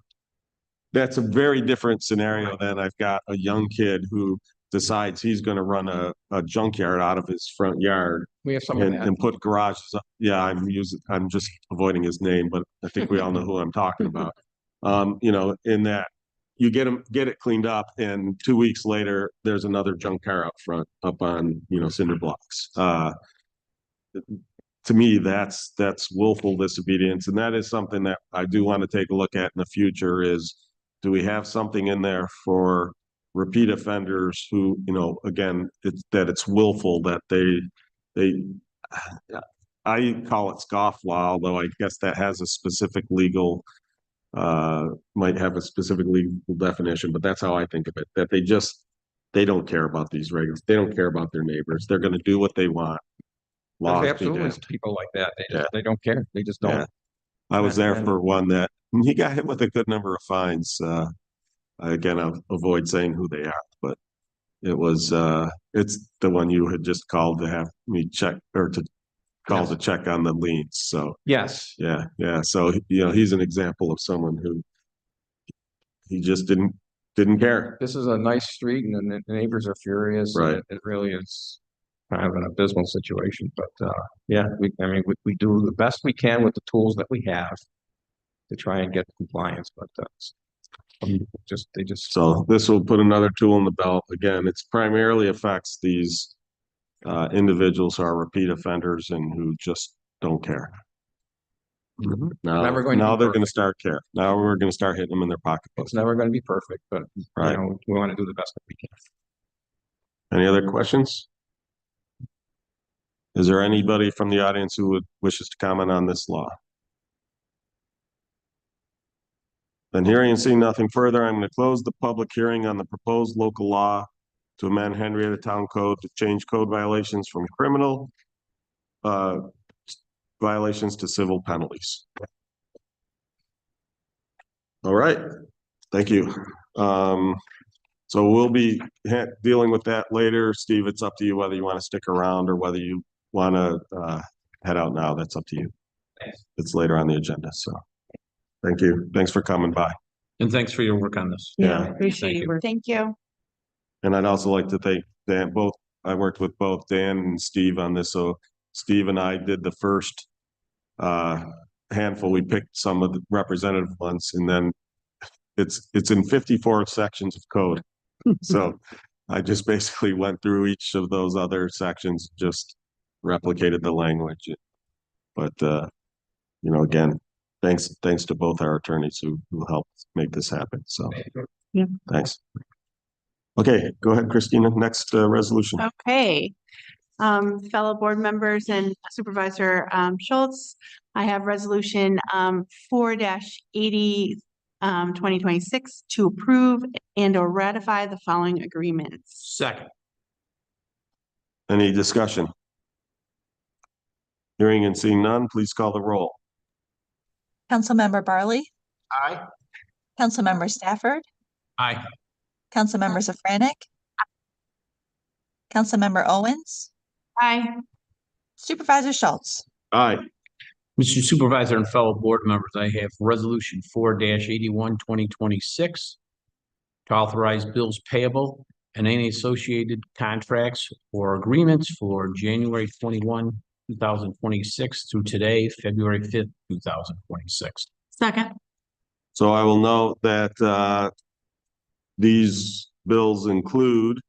That's a very different scenario than I've got a young kid who decides he's going to run a junkyard out of his front yard we have some of that. and put garages up. Yeah, I'm just avoiding his name, but I think we all know who I'm talking about. In that you get it cleaned up, and 2 weeks later, there's another junk car out front up on, cinder blocks. To me, that's willful disobedience. And that is something that I do want to take a look at in the future is, do we have something in there for repeat offenders who, again, it's willful, that I call it scofflaw, although I guess that has a specific legal, might have a specific legal definition, but that's how I think of it, that they don't care about these regulations. They don't care about their neighbors. They're going to do what they want. There's Laws be absolutely damned. people like that. Yeah. They don't care. They just Yeah. don't. I was there And- for one that he got hit with a good number of fines. Again, I'll avoid saying who they are, but it was, it's the one you had just called to have me check, or to call Yes. to check on the liens. So, Yes. yeah. So, he's an example of someone who he just didn't care. This is a nice street and the neighbors are furious. Right. It really is kind of an abysmal situation, but, yeah, we do the best we can with the tools that we have to try and get compliance, but, they just. So this will put another tool in the belt. Again, it's primarily affects these individuals who are repeat offenders and who just don't care. Now, Never going to be now they're going to perfect. start care. Now we're going to start hitting them in their pocketbooks. It's never going to be perfect, but, Right. we want to do the best that we can. Any other questions? Is there anybody from the audience who wishes to comment on this law? Then hearing and seeing nothing further, I'm going to close the public hearing on the proposed local law to amend Henrietta Town Code to change code violations from criminal violations to civil penalties. All right, thank you. So we'll be dealing with that later. Steve, it's up to you whether you want to stick around or whether you want to head out now. That's up to you. It's later on the agenda, so thank you. Thanks for coming by. And thanks for your work on this. Yeah. Appreciate Thank your you. work. Thank you. And I'd also like to thank Dan, I worked with both Dan and Steve on this. So Steve and I did the first handful. We picked some of the representative ones, and then it's in 54 sections of code. So I just basically went through each of those other sections, just replicated the language. But again, thanks to both our attorneys who helped make this happen. So Yeah. thanks. Okay, go ahead, Christina. Next resolution. Okay. Fellow board members and Supervisor Schultz, I have resolution 4-80 2026 to approve and or ratify the following agreements. Second. Any discussion? Hearing and seeing none, please call the roll. Councilmember Barley, Aye. Councilmember Stafford, Aye. Councilmember Safranek, Councilmember Owens, Aye. Supervisor Schultz. Aye. Mr. Supervisor and fellow board members, I have resolution 4-81 2026 to authorize bills payable and any associated contracts or agreements for January 21, 2026 through today, February 5th, 2026. Second. So I will note that these bills include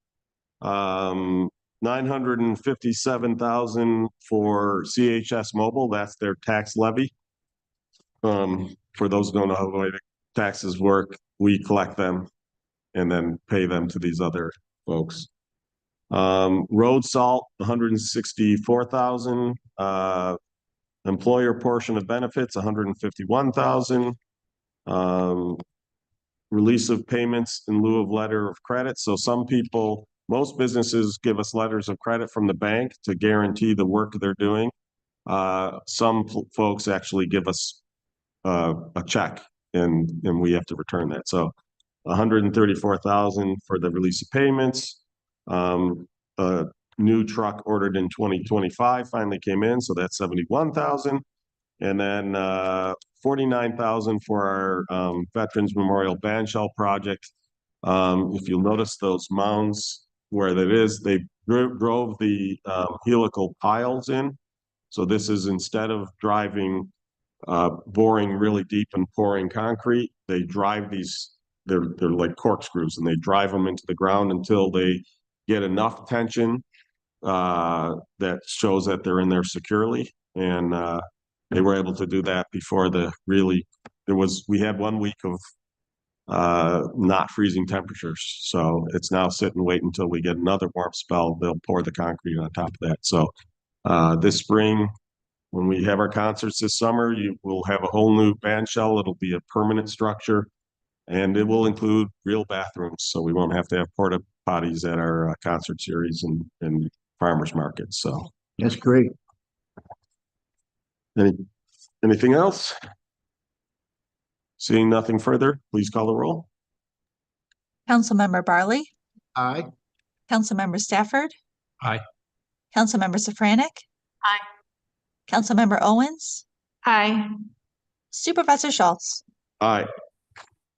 $957,000 for CHS Mobile. That's their tax levy. For those who don't know how the way the taxes work, we collect them and then pay them to these other folks. Road salt, $164,000. Employer portion of benefits, $151,000. Release of payments in lieu of letter of credit. So some people, most businesses give us letters of credit from the bank to guarantee the work they're doing. Some folks actually give us a check and we have to return that. So 134,000 for the release of payments. A new truck ordered in 2025 finally came in, so that's 71,000. And then 49,000 for our Veterans Memorial Band Shell project. If you'll notice those mounds where that is, they drove the helical piles in. So this is instead of driving, boring really deep and pouring concrete, they drive these, they're like corkscrews, and they drive them into the ground until they get enough tension that shows that they're in there securely. And they were able to do that before we had 1 week of not freezing temperatures. So it's now sit and wait until we get another warm spell. They'll pour the concrete on top of that. So this spring, when we have our concerts this summer, you will have a whole new band shell. It'll be a permanent structure, and it will include real bathrooms. So we won't have to have porta potties at our concert series and farmers markets. So That's great. anything else? Seeing nothing further, please call the roll. Councilmember Barley, Aye. Councilmember Stafford. Aye. Councilmember Safranek. Aye. Councilmember Owens, Aye. Supervisor Schultz. Aye.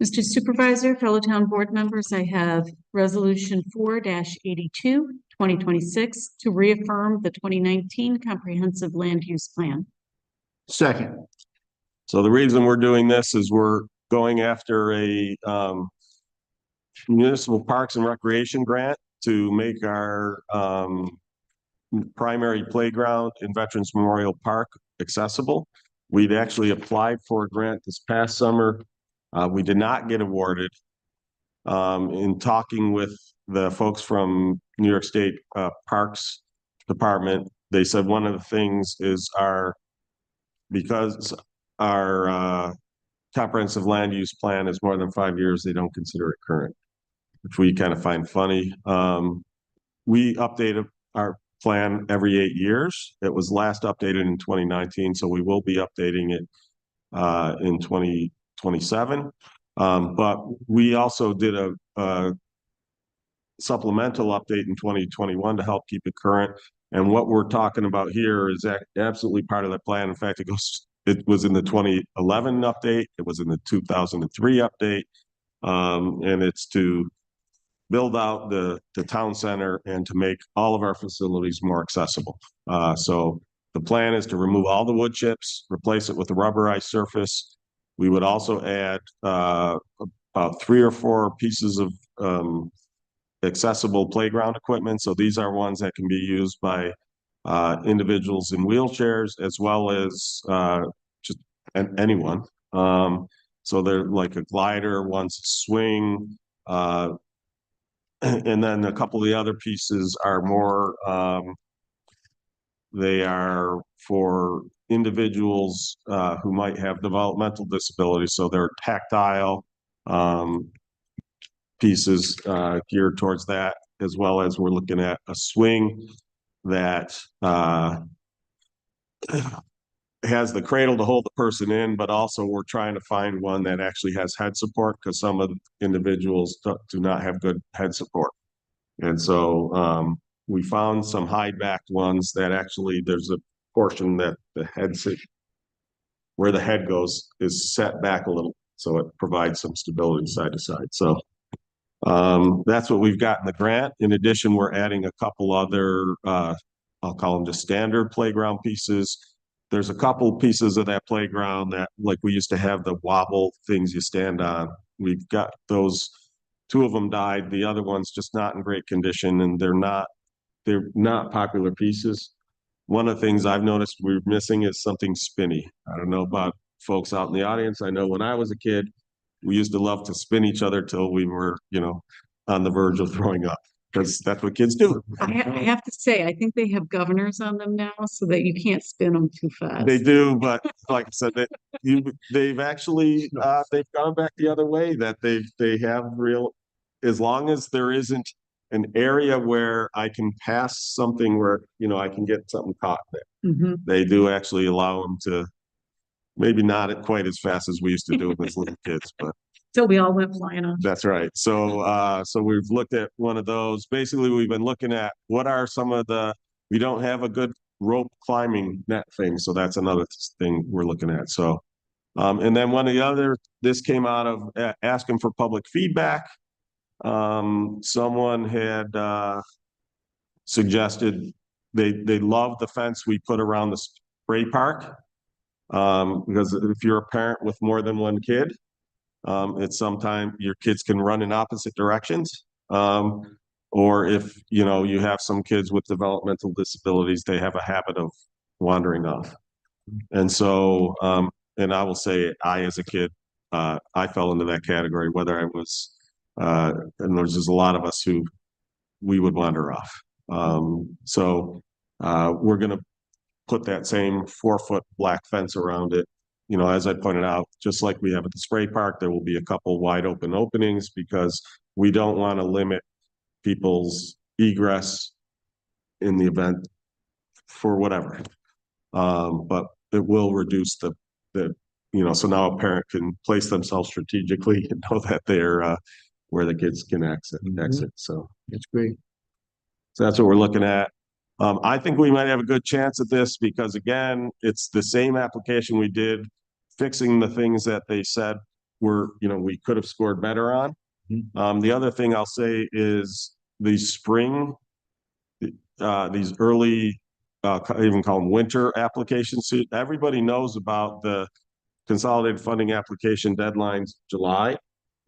Mr. Supervisor, fellow town board members, I have Resolution 4-82, 2026, to reaffirm the 2019 Comprehensive Land Use Plan. Second. So the reason we're doing this is we're going after a municipal parks and recreation grant to make our primary playground in Veterans Memorial Park accessible. We'd actually applied for a grant this past summer. We did not get awarded. In talking with the folks from New York State Parks Department, they said one of the things is because our comprehensive land use plan is more than 5 years, they don't consider it current, which we kind of find funny. We update our plan every 8 years. It was last updated in 2019, so we will be updating it in 2027. But we also did a supplemental update in 2021 to help keep it current. And what we're talking about here is absolutely part of the plan. In fact, it was in the 2011 update. It was in the 2003 update. And it's to build out the town center and to make all of our facilities more accessible. So the plan is to remove all the wood chips, replace it with a rubberized surface. We would also add about 3 or 4 pieces of accessible playground equipment. So these are ones that can be used by individuals in wheelchairs as well as just anyone. So they're like a glider, one's a swing, and then a couple of the other pieces are more, they are for individuals who might have developmental disabilities. So they're tactile pieces geared towards that, as well as we're looking at a swing that has the cradle to hold the person in, but also we're trying to find one that actually has head support, because some of the individuals do not have good head support. And so we found some high-backed ones that actually there's a portion that where the head goes is set back a little, so it provides some stability side to side. So that's what we've got in the grant. In addition, we're adding a couple other, I'll call them just standard playground pieces. There's a couple pieces of that playground that, like, we used to have the wobble things you stand on. We've got those. 2 of them died. The other one's just not in great condition, and they're not popular pieces. One of the things I've noticed we're missing is something spinny. I don't know about folks out in the audience. I know when I was a kid, we used to love to spin each other till we were, on the verge of throwing up. because that's what kids do. I have to say, I think they have governors on them now so that you can't spin them too fast. They do, but like I said, they've actually, they've gone back the other way, that they have real, as long as there isn't an area where I can pass something where, I can get something caught there. Mhm. They do actually allow them to, maybe not quite as fast as we used to do it as little kids, but So we all went flying off. that's right. So we've looked at one of those. Basically, we've been looking at what are some of we don't have a good rope climbing net thing. So that's another thing we're looking at. So, and then one of the other, this came out of asking for public feedback. Someone had, suggested they love the fence we put around the spray park. Because if you're a parent with more than one kid, it's sometimes your kids can run in opposite directions. Or if, you have some kids with developmental disabilities, they have a habit of wandering off. And so, and I will say, as a kid, I fell into that category, whether I was, and there's just a lot of us who we would wander off. So, we're going to put that same 4-foot black fence around it. As I pointed out, just like we have at the spray park, there will be a couple wide open openings because we don't want to limit people's egress in the event for whatever. But it will reduce the, so now a parent can place themselves strategically and know that they're, where the kids can exit. So That's great. that's what we're looking at. I think we might have a good chance at this because again, it's the same application we did, fixing the things that they said we could have scored better on. The other thing I'll say is these spring, these early, I even call them winter applications. Everybody knows about the consolidated funding application deadlines, July,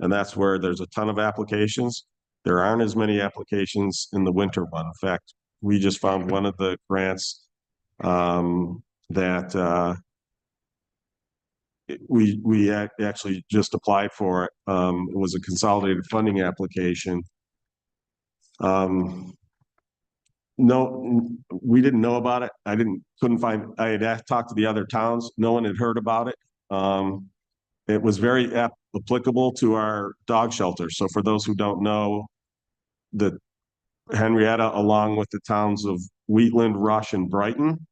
and that's where there's a ton of applications. There aren't as many applications in the winter one. In fact, we just found one of the grants that we actually just applied for it. It was a consolidated funding application. No, we didn't know about it. I had talked to the other towns. No one had heard about it. It was very applicable to our dog shelter. So for those who don't know, the Henrietta, along with the towns of Wheatland, Rush, and Brighton,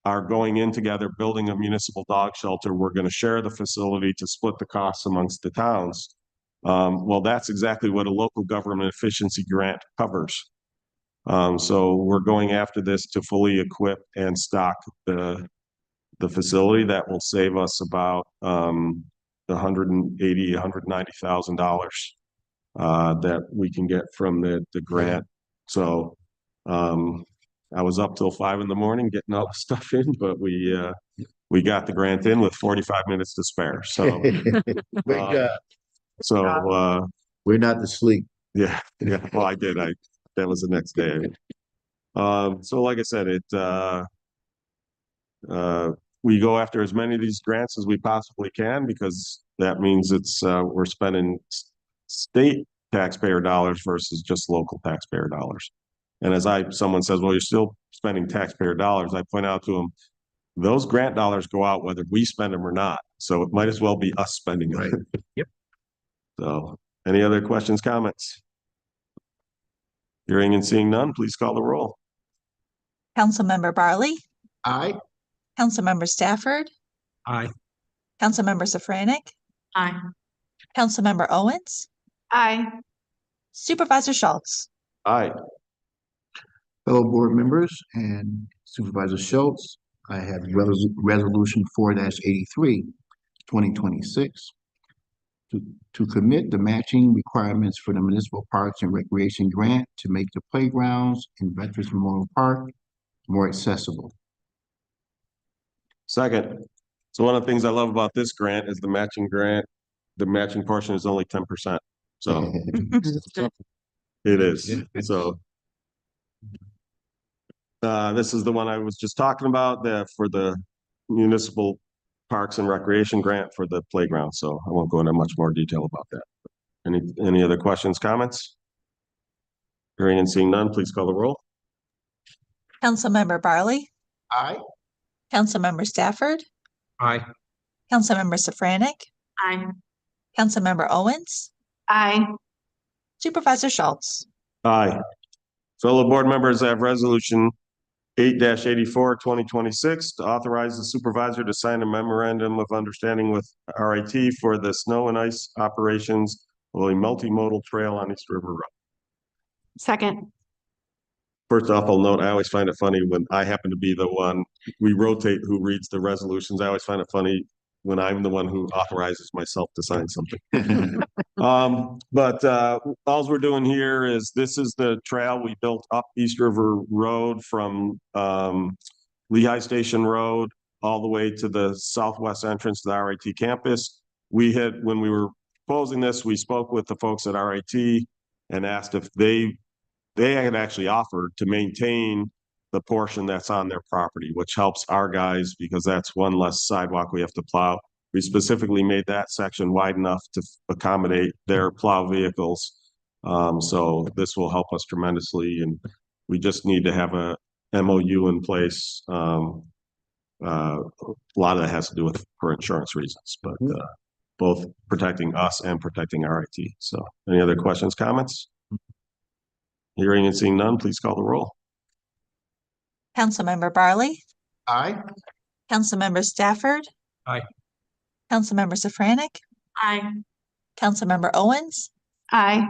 are going in together, building a municipal dog shelter. We're going to share the facility to split the costs amongst the towns. Well, that's exactly what a local government efficiency grant covers. So we're going after this to fully equip and stock the facility. That will save us about $190,000 that we can get from the grant. So I was up till 5 a.m. getting all the stuff in, but we got the grant in with 45 minutes to spare. So Great job. so We're not to sleep. yeah. Well, I did. That was the next day. So like I said, we go after as many of these grants as we possibly can because that means we're spending state taxpayer dollars versus just local taxpayer dollars. And someone says, well, you're still spending taxpayer dollars. I point out to them, those grant dollars go out whether we spend them or not. So it might as well be us spending them. Right. Yep. So any other questions, comments? Hearing and seeing none, please call the roll. Councilmember Barley, Aye. Councilmember Stafford, Aye. Councilmember Safranik, Aye. Councilmember Owens, Aye. Supervisor Schultz. Aye. Fellow board members and Supervisor Schultz, I have resolution 4-83, 2026. To commit the matching requirements for the municipal parks and recreation grant to make the playgrounds in Veterans Memorial Park more accessible. Second. So one of the things I love about this grant is the matching grant. The matching portion is only 10%. So it is. So this is the one I was just talking about for the municipal parks and recreation grant for the playground. So I won't go into much more detail about that. Any other questions, comments? Hearing and seeing none, please call the roll. Councilmember Barley, Aye. Councilmember Stafford, Aye. Councilmember Safranik, Aye. Councilmember Owens, Aye. Supervisor Schultz. Aye. Fellow board members, I have resolution 8-84, 2026 to authorize the supervisor to sign a memorandum of understanding with RIT for the snow and ice operations of a multimodal trail on East River Road. Second. First off, I'll note, I always find it funny when I happen to be the one, we rotate who reads the resolutions. I always find it funny when I'm the one who authorizes myself to sign something. All we're doing here is, this is the trail we built up East River Road from Lehigh Station Road all the way to the southwest entrance to the RIT campus. When we were proposing this, we spoke with the folks at RIT and asked if they had actually offered to maintain the portion that's on their property, which helps our guys because that's one less sidewalk we have to plow. We specifically made that section wide enough to accommodate their plow vehicles. So this will help us tremendously, and we just need to have a MOU in place. A lot of that has to do with for insurance reasons, but both protecting us and protecting RIT. So any other questions, comments? Hearing and seeing none, please call the roll. Councilmember Barley, Aye. Councilmember Stafford. Aye. Councilmember Safranik, Aye. Councilmember Owens, Aye.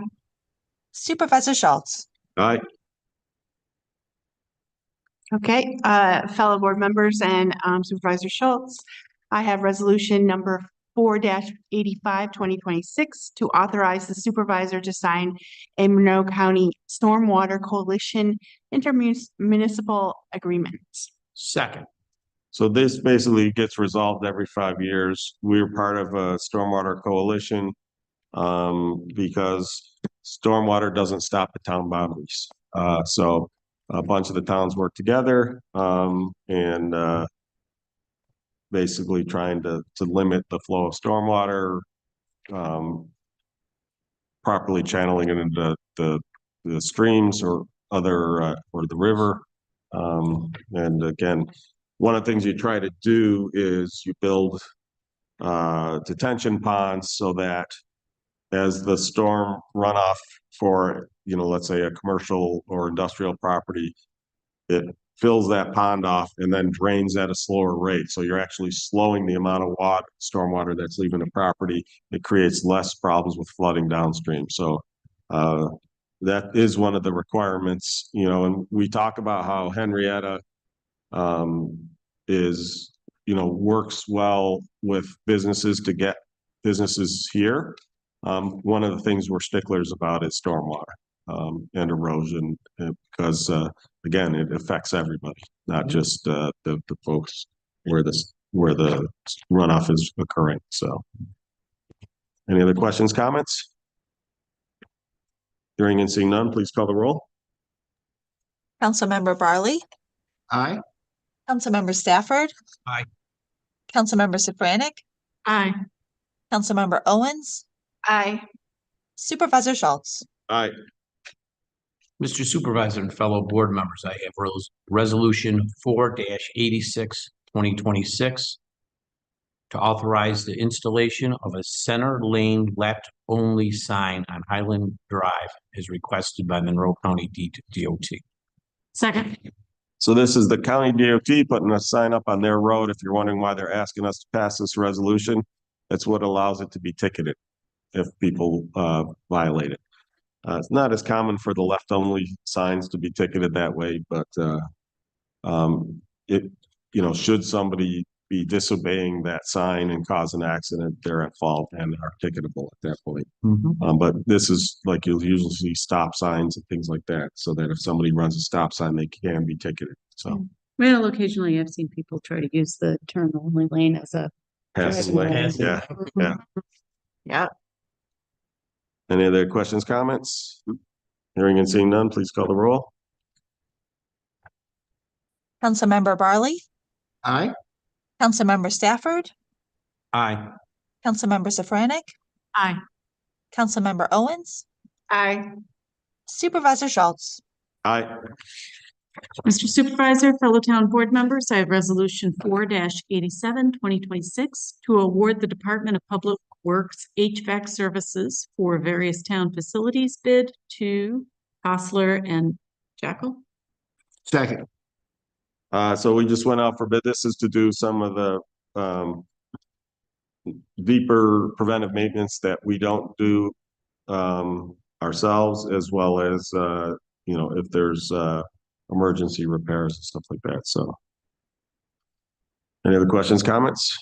Supervisor Schultz. Aye. Okay, fellow board members and Supervisor Schultz, I have resolution number 4-85, 2026 to authorize the supervisor to sign a Monroe County Stormwater Coalition intermunicipal agreement. Second. So this basically gets resolved every 5 years. We're part of a stormwater coalition because stormwater doesn't stop at town boundaries. So a bunch of the towns work together and basically trying to limit the flow of stormwater, properly channeling it into the streams or other or the river. And again, one of the things you try to do is you build detention ponds so that as the storm runoff for, let's say a commercial or industrial property, it fills that pond off and then drains at a slower rate. So you're actually slowing the amount of water, stormwater that's leaving the property. It creates less problems with flooding downstream. So that is one of the requirements, and we talk about how Henrietta is, works well with businesses to get businesses here. One of the things we're sticklers about is stormwater and erosion because again, it affects everybody, not just the folks where the runoff is occurring. So any other questions, comments? Hearing and seeing none, please call the roll. Councilmember Barley, Aye. Councilmember Stafford. Aye. Councilmember Safranik, Aye. Councilmember Owens, Aye. Supervisor Schultz. Aye. Mr. Supervisor and fellow board members, I have resolution 4-86, 2026 to authorize the installation of a center lane left-only sign on Highland Drive as requested by Monroe County DOT. Second. So this is the county DOT putting a sign up on their road. If you're wondering why they're asking us to pass this resolution, that's what allows it to be ticketed if people violate it. It's not as common for the left-only signs to be ticketed that way, but should somebody be disobeying that sign and cause an accident, they're at fault and are ticketable at that point. But this is like you'll usually see stop signs and things like that, so that if somebody runs a stop sign, they can be ticketed. So Well, occasionally I've seen people try to use the turn only lane as a. pass Driving away. lane. Yeah. Yeah. Yeah. Any other questions, comments? Hearing and seeing none, please call the roll. Councilmember Barley, Aye. Councilmember Stafford, Aye. Councilmember Safranik, Aye. Councilmember Owens, Aye. Supervisor Schultz, Aye. Mr. Supervisor, fellow town board members, I have resolution 4-87, 2026, to award the Department of Public Works HVAC services for various town facilities bid to Hostler and Jackal. Second. So we just went out for bid. This is to do some of the deeper preventive maintenance that we don't do ourselves, as well as if there's emergency repairs and stuff like that. So any other questions, comments?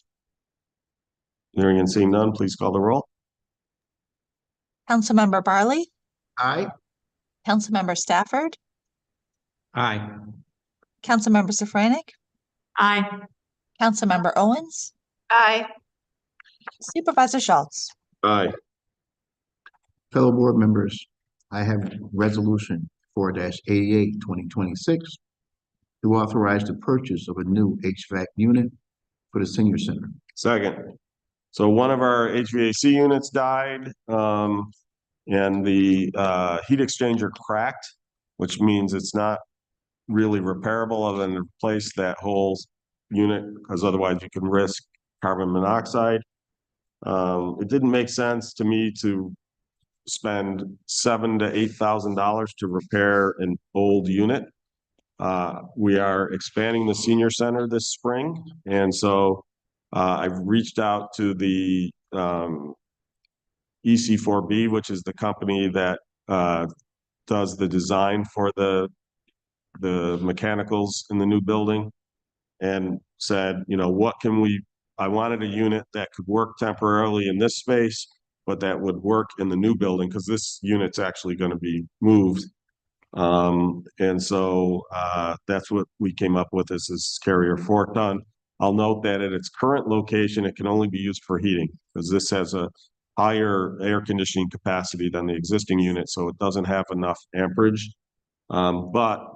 Hearing and seeing none, please call the roll. Councilmember Barley, Aye. Councilmember Stafford, Aye. Councilmember Safranik, Aye. Councilmember Owens, Aye. Supervisor Schultz, Aye. Fellow board members, I have resolution 4-88, 2026 to authorize the purchase of a new HVAC unit for the senior center. Second. So one of our HVAC units died, and the heat exchanger cracked, which means it's not really repairable other than to replace that whole unit, because otherwise you can risk carbon monoxide. It didn't make sense to me to spend $7,000 to $8,000 to repair an old unit. We are expanding the senior center this spring, and so I've reached out to the EC4B, which is the company that does the design for the mechanicals in the new building, and said, what can we, I wanted a unit that could work temporarily in this space, but that would work in the new building, because this unit's actually going to be moved. And so that's what we came up with, is this Carrier 4-ton. I'll note that at its current location, it can only be used for heating, because this has a higher air conditioning capacity than the existing unit, so it doesn't have enough amperage. But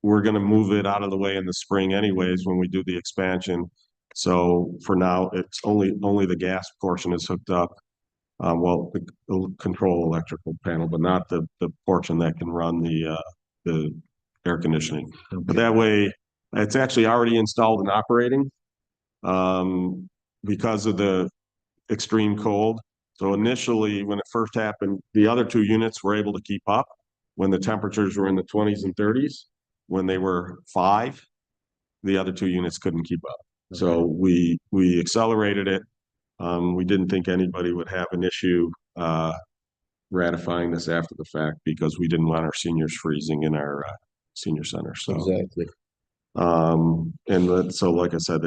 we're going to move it out of the way in the spring anyways when we do the expansion. So for now, it's only the gas portion is hooked up. Well, the control electrical panel, but not the portion that can run the air conditioning. But that way, it's actually already installed and operating because of the extreme cold. So initially, when it first happened, the other two units were able to keep up when the temperatures were in the 20s and 30s. When they were 5, the other two units couldn't keep up. Okay. So we accelerated it. We didn't think anybody would have an issue ratifying this after the fact, because we didn't want our seniors freezing in our senior center. So Exactly. and so, like I said,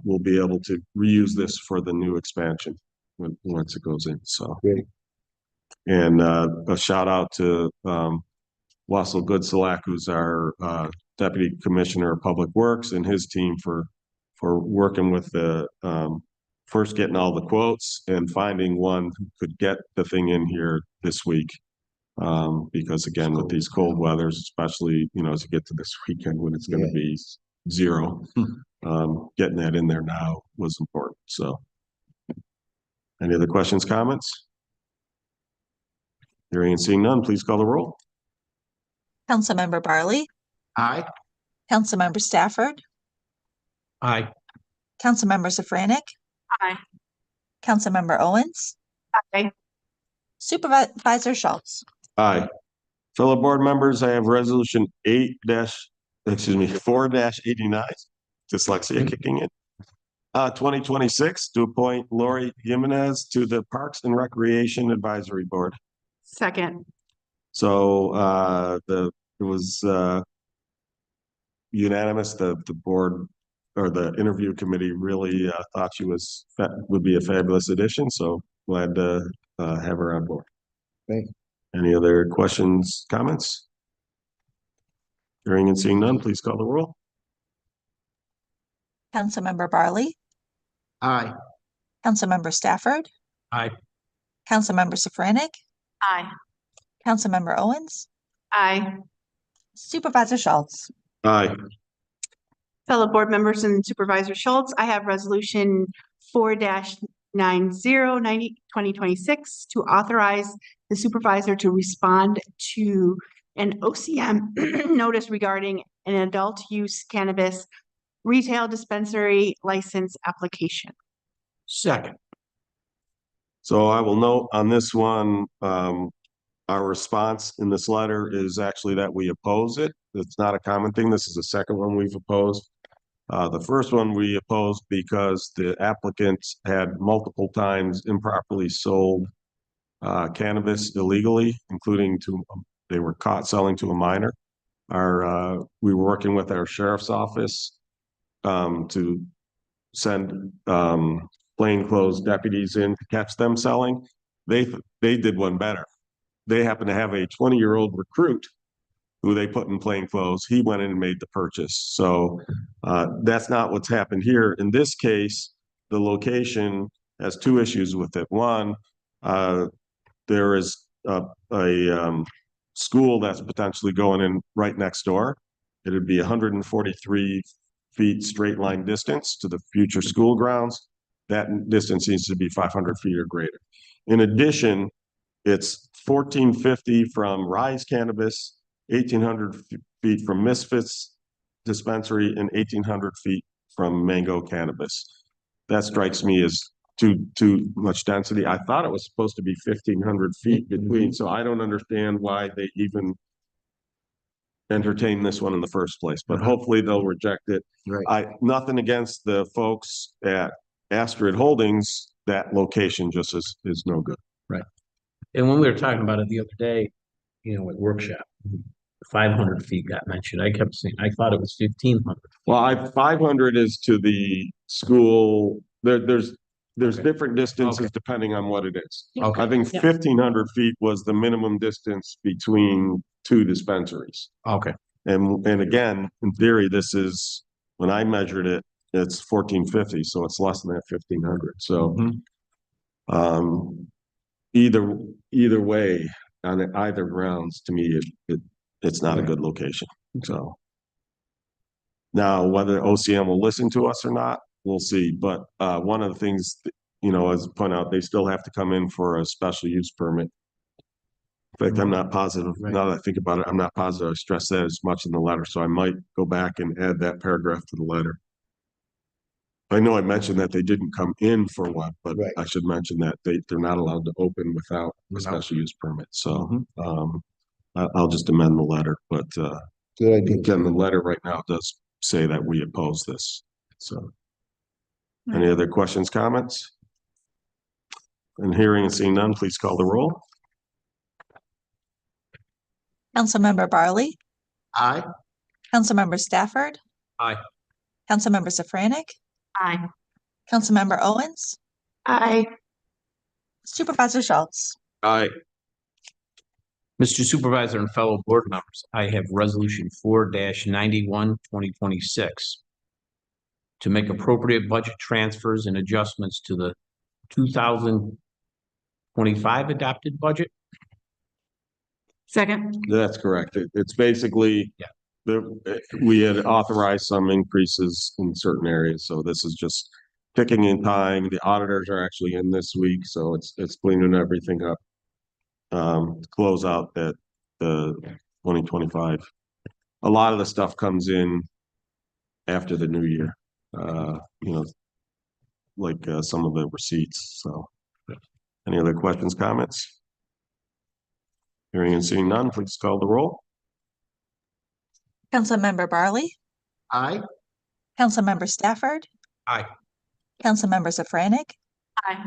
we'll be able to reuse this for the new expansion once it goes in. So great. And a shout out to Wassel Goodselak, who's our Deputy Commissioner of Public Works, and his team for working with the first getting all the quotes and finding one who could get the thing in here this week. Because again, with these cold weathers, especially, as you get to this weekend when it's going to be 0, getting that in there now was important. So any other questions, comments? Hearing and seeing none, please call the roll. Councilmember Barley, Aye. Councilmember Stafford, Aye. Councilmember Safranik, Aye. Councilmember Owens, Aye. Supervisor Schultz, Aye. Fellow board members, I have resolution 4-89, dyslexia kicking in. 2026 to appoint Lori Jimenez to the Parks and Recreation Advisory Board. Second. So it was unanimous. The board or the interview committee really thought she would be a fabulous addition. So glad to have her on board. Thank you. Any other questions, comments? Hearing and seeing none, please call the roll. Councilmember Barley, Aye. Councilmember Stafford, Aye. Councilmember Safranik, Aye. Councilmember Owens, Aye. Supervisor Schultz, Aye. Fellow board members and Supervisor Schultz, I have resolution 4-90, 2026 to authorize the supervisor to respond to an OCM notice regarding an adult use cannabis retail dispensary license application. Second. So I will note on this one, our response in this letter is actually that we oppose it. It's not a common thing. This is the second one we've opposed. The first one we opposed because the applicants had multiple times improperly sold cannabis illegally, including they were caught selling to a minor. We were working with our sheriff's office to send plainclothes deputies in to catch them selling. They did one better. They happened to have a 20-year-old recruit who they put in plainclothes. He went in and made the purchase. So that's not what's happened here. In this case, the location has two issues with it. One, there is a school that's potentially going in right next door. It would be 143 feet straight line distance to the future school grounds. That distance needs to be 500 feet or greater. In addition, it's 1450 from Rise Cannabis, 1800 feet from Misfits Dispensary, and 1800 feet from Mango Cannabis. That strikes me as too much density. I thought it was supposed to be 1500 feet between, so I don't understand why they even entertain this one in the first place, but hopefully they'll reject it. Right. Nothing against the folks at Astrid Holdings, that location just is no good. And when we were talking about it the other day, at workshop, 500 feet got mentioned. I kept saying, I thought it was 1500. Well, 500 is to the school. There's Okay. different distances Okay. depending on what it is. Okay. I think 1500 feet was the minimum distance between two dispensaries. Okay. And again, in theory, this is, when I measured it, it's 1450, so it's less than that 1500. So, either way, on either grounds, to me, it's not a good location. So now whether OCM will listen to us or not, we'll see. But one of the things, as point out, they still have to come in for a special use permit. In fact, I'm not positive. Now that I think about it, I'm not positive I stressed that as much in the letter. So I might go back and add that paragraph to the letter. I know I mentioned that they didn't come in for one, but Right. I should mention that they're not allowed to open without a special use permit. So I'll just amend the letter, but Good idea. again, the letter right now does say that we oppose this. So any other questions, comments? And hearing and seeing none, please call the roll. Councilmember Barley, Aye. Councilmember Stafford. Aye. Councilmember Safranik, Aye. Councilmember Owens, Aye. Supervisor Schultz. Aye. Mr. Supervisor and fellow board members, I have resolution 4-91, 2026 to make appropriate budget transfers and adjustments to the 2025 adopted budget. Second. That's correct. It's basically, we had authorized some increases in certain areas, so this is just ticking in time. The auditors are actually in this week, so it's cleaning everything up. To close out that the 2025. A lot of the stuff comes in after the new year, like some of the receipts. So any other questions, comments? Hearing and seeing none, please call the roll. Councilmember Barley, Aye. Councilmember Stafford. Aye. Councilmember Safranik, Aye.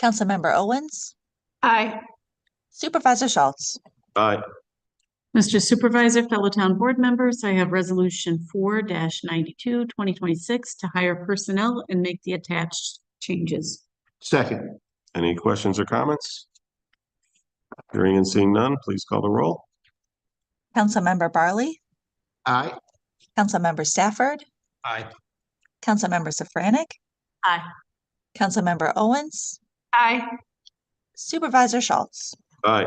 Councilmember Owens, Aye. Supervisor Schultz. Aye. Mr. Supervisor, fellow town board members, I have resolution 4-92, 2026 to hire personnel and make the attached changes. Second. Any questions or comments? Hearing and seeing none, please call the roll. Councilmember Barley, Aye. Councilmember Stafford, Aye. Councilmember Safranik, Aye. Councilmember Owens, Aye. Supervisor Schultz. Aye.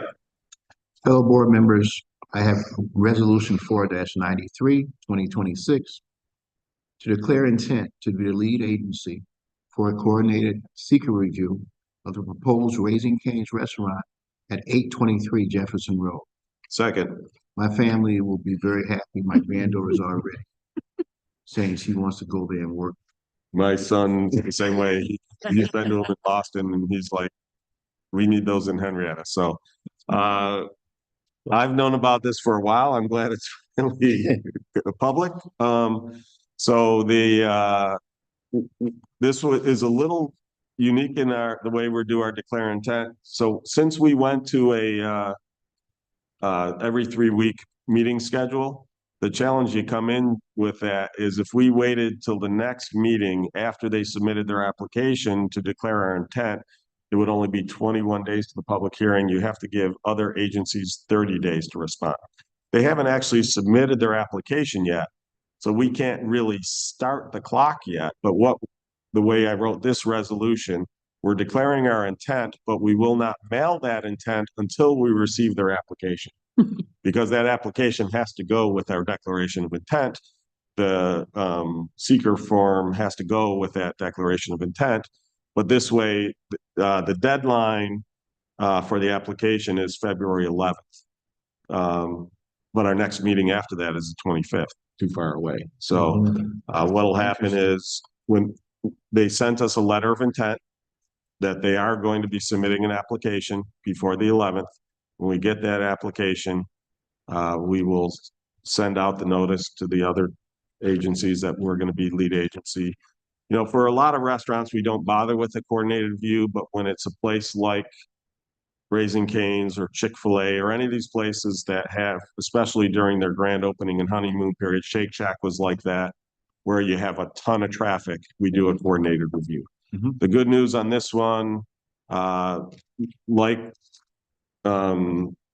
Fellow board members, I have resolution 4-93, 2026 to declare intent to be the lead agency for a coordinated seeker review of the proposed Raising Cane's restaurant at 823 Jefferson Road. Second. My family will be very happy. My granddaughter is already saying she wants to go there and work. My son, the same way, he's been to them in Boston and he's like, we need those in Henrietta. So, I've known about this for a while. I'm glad it's really public. So this is a little unique in the way we do our declare intent. So since we went to a every 3-week meeting schedule, the challenge you come in with that is if we waited till the next meeting after they submitted their application to declare our intent, it would only be 21 days to the public hearing. You have to give other agencies 30 days to respond. They haven't actually submitted their application yet, so we can't really start the clock yet. But the way I wrote this resolution, we're declaring our intent, but we will not mail that intent until we receive their application. Because that application has to go with our declaration of intent. The seeker form has to go with that declaration of intent. But this way, the deadline for the application is February 11th. But our next meeting after that is the 25th, too far away. So what'll happen is when they sent us a letter of intent that they are going to be submitting an application before the 11th. When we get that application, we will send out the notice to the other agencies that we're going to be lead agency. You know, for a lot of restaurants, we don't bother with a coordinated view, but when it's a place like Raising Cane's or Chick-fil-A or any of these places that have, especially during their grand opening and honeymoon period, Shake Shack was like that, where you have a ton of traffic, we do a coordinated review. The good news on this one, like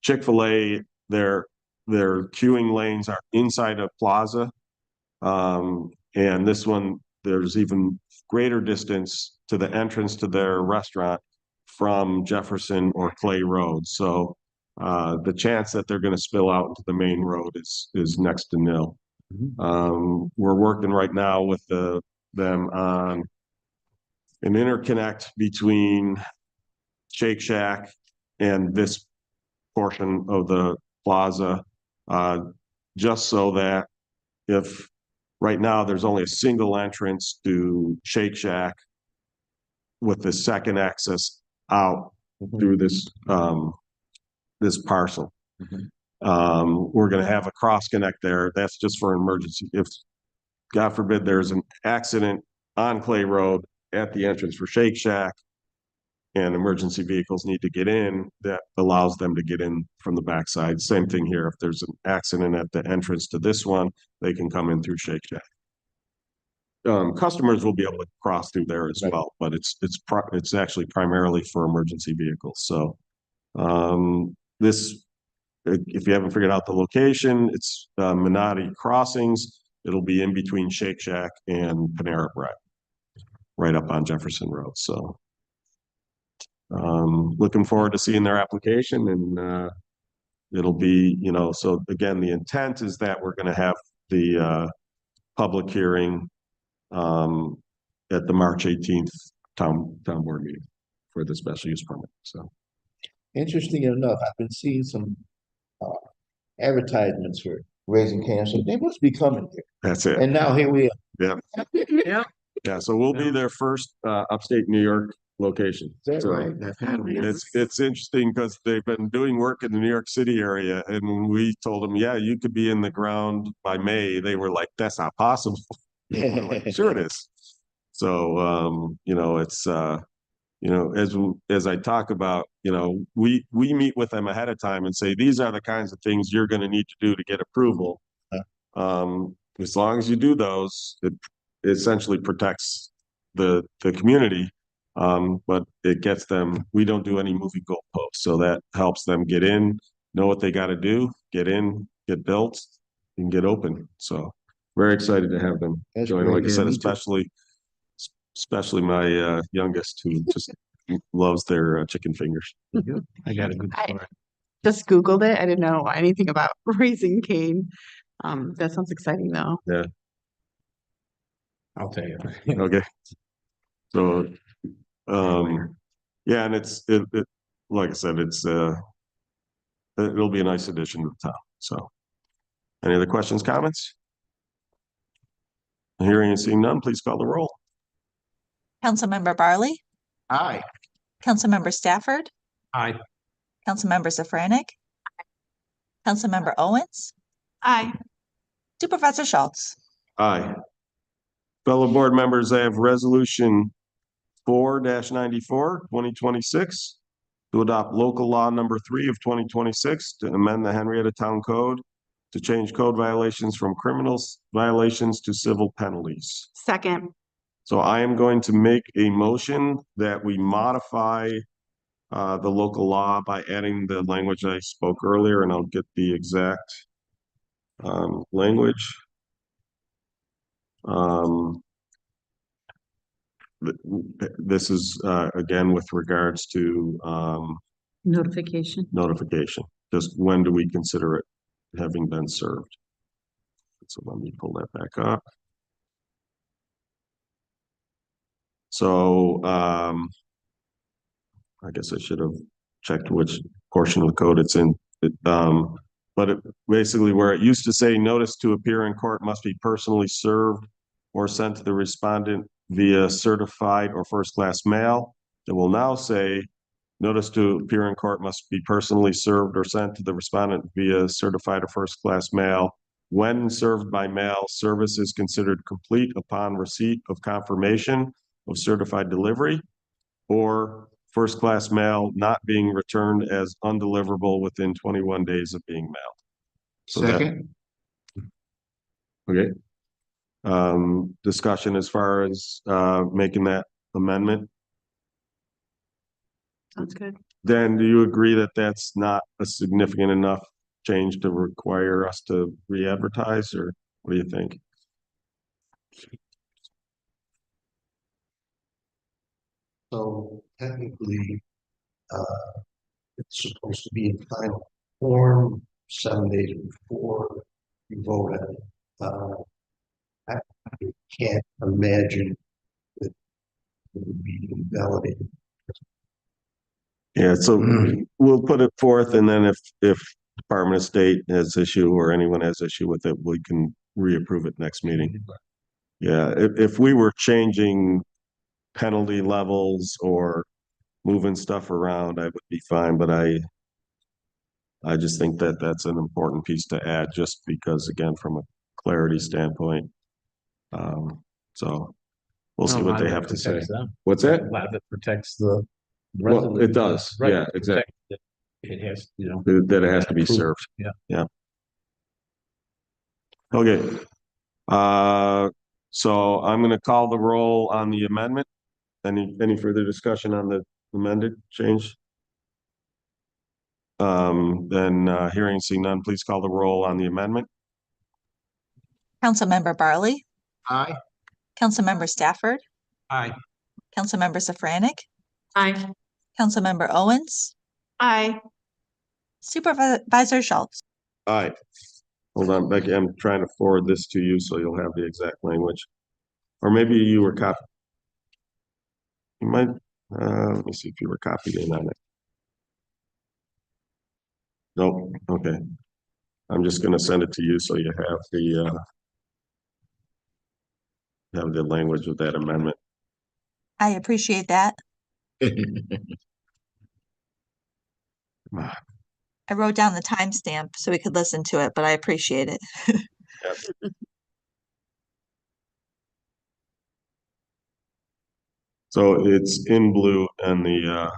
Chick-fil-A, their queuing lanes are inside a plaza. And this one, there's even greater distance to the entrance to their restaurant from Jefferson or Clay Road. So the chance that they're going to spill out into the main road is next to nil. We're working right now with them on an interconnect between Shake Shack and this portion of the plaza, just so that if right now there's only a single entrance to Shake Shack with the second access out through this this parcel. We're going to have a cross connect there. That's just for an emergency. If God forbid there's an accident on Clay Road at the entrance for Shake Shack and emergency vehicles need to get in, that allows them to get in from the backside. Same thing here. If there's an accident at the entrance to this one, they can come in through Shake Shack. Customers will be able to cross through there as well, but it's actually primarily for emergency vehicles. So this, if you haven't figured out the location, it's Menotti Crossings. It'll be in between Shake Shack and Panera Bread, right up on Jefferson Road. So looking forward to seeing their application, and it'll be, you know, so again, the intent is that we're going to have the public hearing at the March 18th town board meeting for the special use permit. So Interesting enough, I've been seeing some advertisements for Raising Cane's, so they must be coming here. that's it. And now here we are. Yeah. Yeah. So we'll be their first upstate New York location. Is that So right? That's happening. it's interesting because they've been doing work in the New York City area, and when we told them, yeah, you could be in the ground by May, they were like, that's not possible. We're like, sure it is. So you know, it's you know, as I talk about, you know, we meet with them ahead of time and say, these are the kinds of things you're going to need to do to get approval. As long as you do those, it essentially protects the community. But it gets them, we don't do any moving goalposts. So that helps them get in, know what they got to do, get in, get built, and get open. So very excited to have them That's join. great. Like I Yeah, said, me too. especially my youngest, who just loves their chicken fingers. I got a good I- story. Just Googled it. I didn't know anything about Raising Cane. That sounds exciting though. I'll tell you. Okay. So, yeah, and like I said, it'll be a nice addition to the town, so. Any other questions, comments? Hearing and seeing none, please call the roll. Councilmember Barley, Aye. Councilmember Stafford, Aye. Councilmember Safranik, Councilmember Owens, Aye. Supervisor Schultz. Aye. Fellow board members, I have resolution 4-94, 2026, to adopt local law number 3 of 2026 to amend the Henrietta Town Code to change code violations from criminal violations to civil penalties. Second. So I am going to make a motion that we modify the local law by adding the language I spoke earlier, and I'll get the exact language. This is again with regards to Notification. notification. Just when do we consider it having been served? So let me pull that back up. So I guess I should have checked which portion of the code it's in. But it basically where it used to say notice to appear in court must be personally served or sent to the respondent via certified or first-class mail. It will now say notice to appear in court must be personally served or sent to the respondent via certified or first-class mail. When served by mail, service is considered complete upon receipt of confirmation of certified delivery, or first-class mail not being returned as undeliverable within 21 days of being mailed. So that- Second. Okay. Discussion as far as making that amendment. Sounds good. Dan, do you agree that that's not a significant enough change to require us to re-advertise, or what do you think? So technically, it's supposed to be in final form 7 days before you vote on it. I can't imagine that it would be invalidated. Yeah, so we'll put it forth, and then if Department of State has issue or anyone has issue with it, we can reapprove it next meeting. Yeah, if we were changing penalty levels or moving stuff around, I would be fine, but I just think that that's an important piece to add, just because, again, from a clarity standpoint. So we'll see what they have to say. What's that? Glad that protects the. Well, it does. Right. Yeah, exactly. It has, you know. That it has to be Approved. served. Yeah. Yeah. Okay. So I'm gonna call the roll on the amendment. Any further discussion on the amended change? Then hearing and seeing none, please call the roll on the amendment. Councilmember Barley, Aye. Councilmember Stafford, Aye. Councilmember Safranik, Aye. Councilmember Owens, Aye. Supervisor Schultz. Aye. Hold on, Becky, I'm trying to forward this to you so you'll have the exact language. Or maybe you were copied. You might, let me see if you were copied in on it. Nope, okay. I'm just gonna send it to you so you have the language of that amendment. I appreciate that. I wrote down the timestamp so we could listen to it, but I appreciate it. So it's in blue in the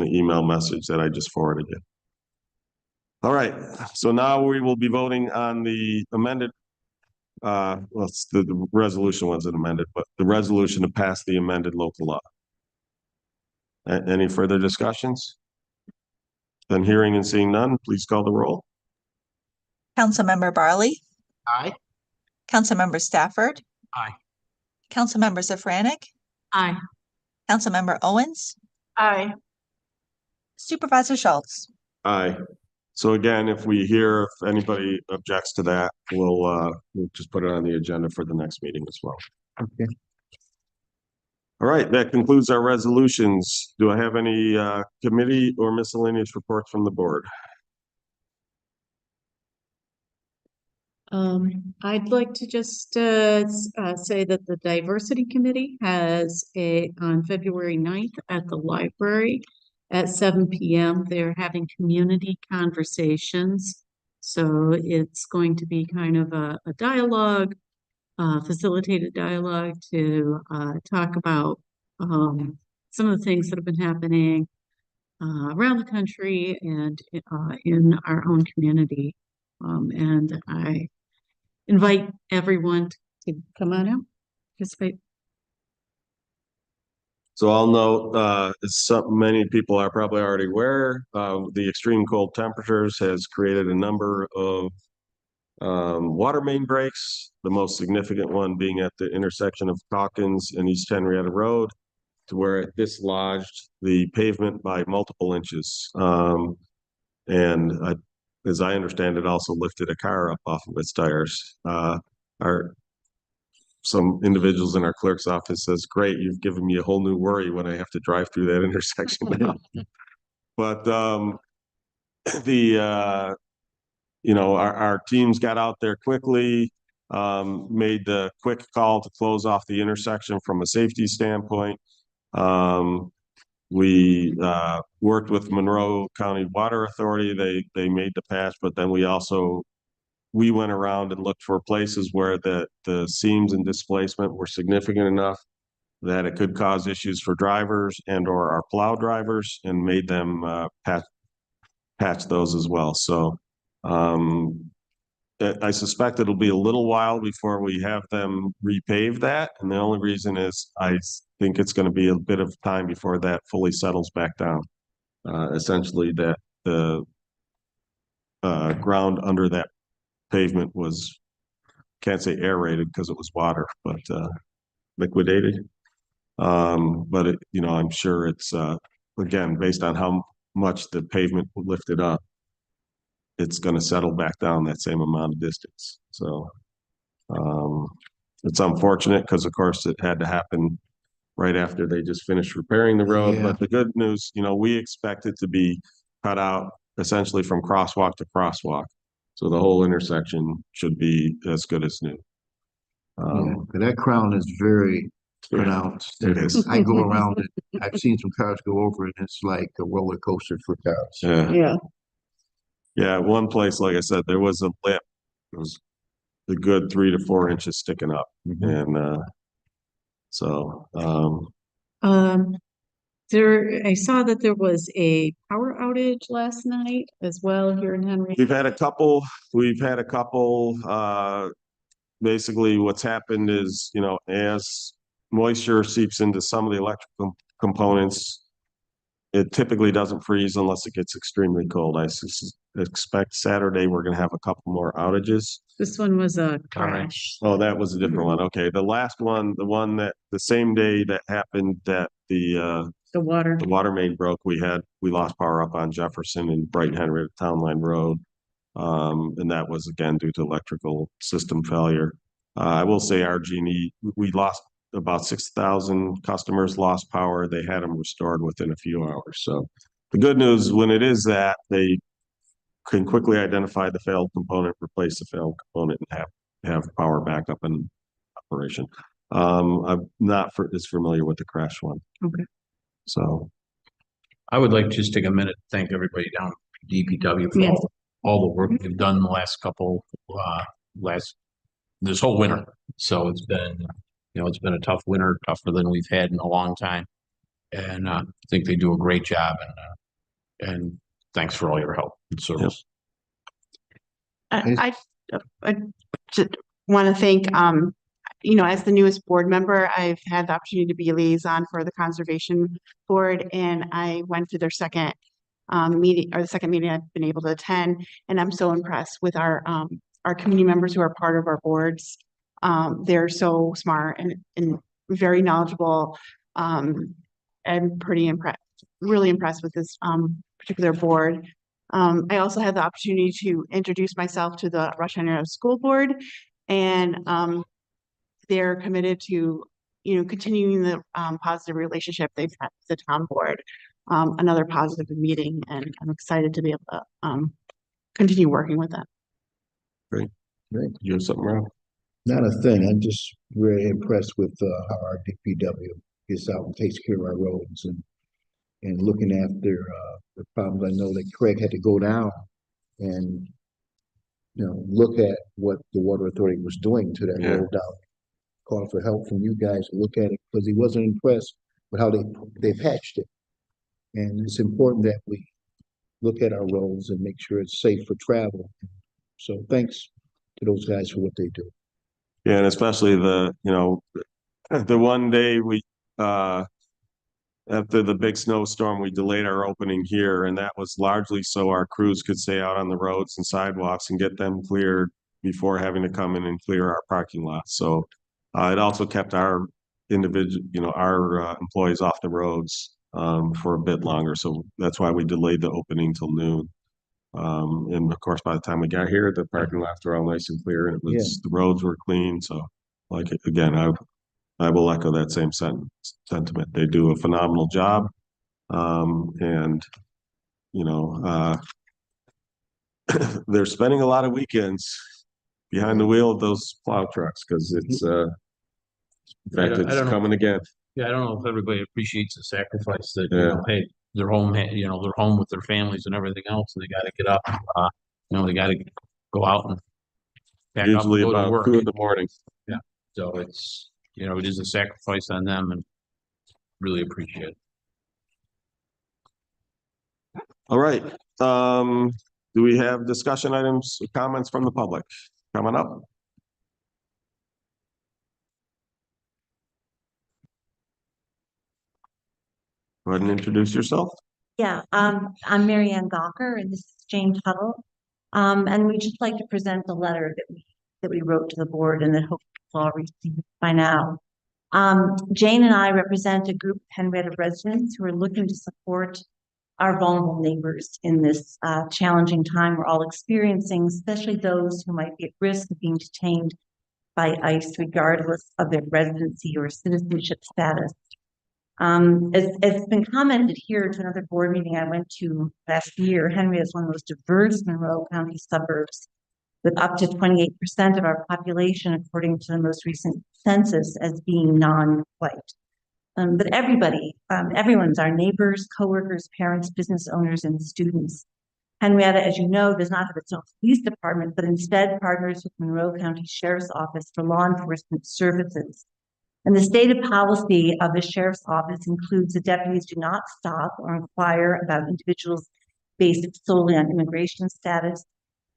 email message that I just forwarded you. All right, so now we will be voting on the amended, well, it's the resolution wasn't amended, but the resolution to pass the amended local law. Any further discussions? Then hearing and seeing none, please call the roll. Councilmember Barley, Aye. Councilmember Stafford. Aye. Councilmember Safranik, Aye. Councilmember Owens, Aye. Supervisor Schultz. Aye. So again, if we hear, if anybody objects to that, we'll just put it on the agenda for the next meeting as well. Okay. All right, that concludes our resolutions. Do I have any committee or miscellaneous reports from the board? I'd like to just say that the Diversity Committee has on February 9th at the library at 7 p.m. They're having community conversations. So it's going to be kind of a dialogue, facilitated dialogue to talk about some of the things that have been happening around the country and in our own community. And I invite everyone to come on out, participate. So I'll note, as many people are probably already aware, the extreme cold temperatures has created a number of water main breaks, the most significant one being at the intersection of Hawkins and East Henrietta Road, to where it dislodged the pavement by multiple inches. As I understand it, also lifted a car up off of its tires. Some individuals in our clerk's office says, "Great, you've given me a whole new worry when I have to drive through that intersection now." But our teams got out there quickly, made the quick call to close off the intersection from a safety standpoint. We worked with Monroe County Water Authority. They made the patch, but then we went around and looked for places where the seams and displacement were significant enough that it could cause issues for drivers and or our plow drivers, and made them patch those as well. So I suspect it'll be a little while before we have them repave that. And the only reason is I think it's going to be a bit of time before that fully settles back down. Essentially that the ground under that pavement was, can't say aerated because it was water, but liquidated. But I'm sure it's again, based on how much the pavement lifted up, it's going to settle back down that same amount of distance. So it's unfortunate because of course it had to happen right after they just finished repairing the road. Yeah. But the good news, we expect it to be cut out essentially from crosswalk to crosswalk. So the whole intersection should be as good as new. But that crown is very pronounced. It is. I go around it. I've seen some cars go over it. And it's like a roller coaster for cars. Yeah. Yeah, one place, like I said, there was a lip. It was a good 3 to 4 inches sticking up. And I saw that there was a power outage last night as well here in Henry. We've had a couple. Basically what's happened is, as moisture seeps into some of the electrical components, it typically doesn't freeze unless it gets extremely cold. I expect Saturday we're going to have a couple more outages. This one was a crash. Oh, that was a different one. Okay, the last one, the one that the same day that happened that the water main broke, we lost power up on Jefferson and Brighton Henry Town Line Road. And that was again due to electrical system failure. I will say RG&E, we lost about 6,000 customers lost power. They had them restored within a few hours. So the good news when it is that they can quickly identify the failed component, replace the failed component, and have power back up in operation. I'm not as familiar with the crash one. Okay. So I would like to just take a minute to thank everybody down at DPW for all the work they've done the last this whole winter. So it's been a tough winter, tougher than we've had in a long time. And I think they do a great job, and thanks for all your help and service. I just want to thank, as the newest board member, I've had the opportunity to be a liaison for the Conservation Board, and I went to their second meeting, or the second meeting I've been able to attend, and I'm so impressed with our community members who are part of our boards. They're so smart and very knowledgeable, and pretty really impressed with this particular board. I also had the opportunity to introduce myself to the Rush Henrietta School Board, and they're committed to, continuing the positive relationship they've had with the town board. Another positive meeting, and I'm excited to be able to continue working with them. You have something, Rob? Not a thing. I'm just very impressed with how our DPW gets out and takes care of our roads and looking after the problems. I know that Craig had to go down and look at what the water authority was doing to that Yeah. road down. Call for help from you guys to look at it because he wasn't impressed with how they patched it. And it's important that we look at our roads and make sure it's safe for travel. So thanks to those guys for what they do. Yeah, and especially the one day we, after the big snowstorm, we delayed our opening here, and that was largely so our crews could stay out on the roads and sidewalks and get them cleared before having to come in and clear our parking lot. So it also kept our employees off the roads for a bit longer. So that's why we delayed the opening till noon. And of course, by the time we got here, the parking lots were all nice and clear, and the roads were clean. So, again, I will echo that same sentiment. They do a phenomenal job, and they're spending a lot of weekends behind the wheel of those plow trucks because it's in fact I it's don't know. coming again. Yeah, I don't know if everybody appreciates the sacrifice that, Yeah. hey, they're home, they're home with their families and everything else, and they gotta get up, they gotta go out and pack up and Usually go to about work. 2 a.m. So it's, it is a sacrifice on them, and really appreciate it. All right. Do we have discussion items, comments from the public coming up? Go ahead and introduce yourself. Yeah, I'm Mary Ann Gawker and this is Jane Tuttle. And we just like to present the letter that we wrote to the board and that hopefully you'll all received by now. Jane and I represent a group of Henrietta residents who are looking to support our vulnerable neighbors in this challenging time we're all experiencing, especially those who might be at risk of being detained by ICE regardless of their residency or citizenship status. It's been commented here to another board meeting I went to last year, Henrietta is one of the most diverse Monroe County suburbs with up to 28% of our population, according to the most recent census, as being non-white. But everyone's our neighbors, coworkers, parents, business owners, and students. Henrietta, as you know, does not have its own police department, but instead partners with Monroe County Sheriff's Office for law enforcement services. And the stated policy of the Sheriff's Office includes the deputies do not stop or inquire about individuals based solely on immigration status.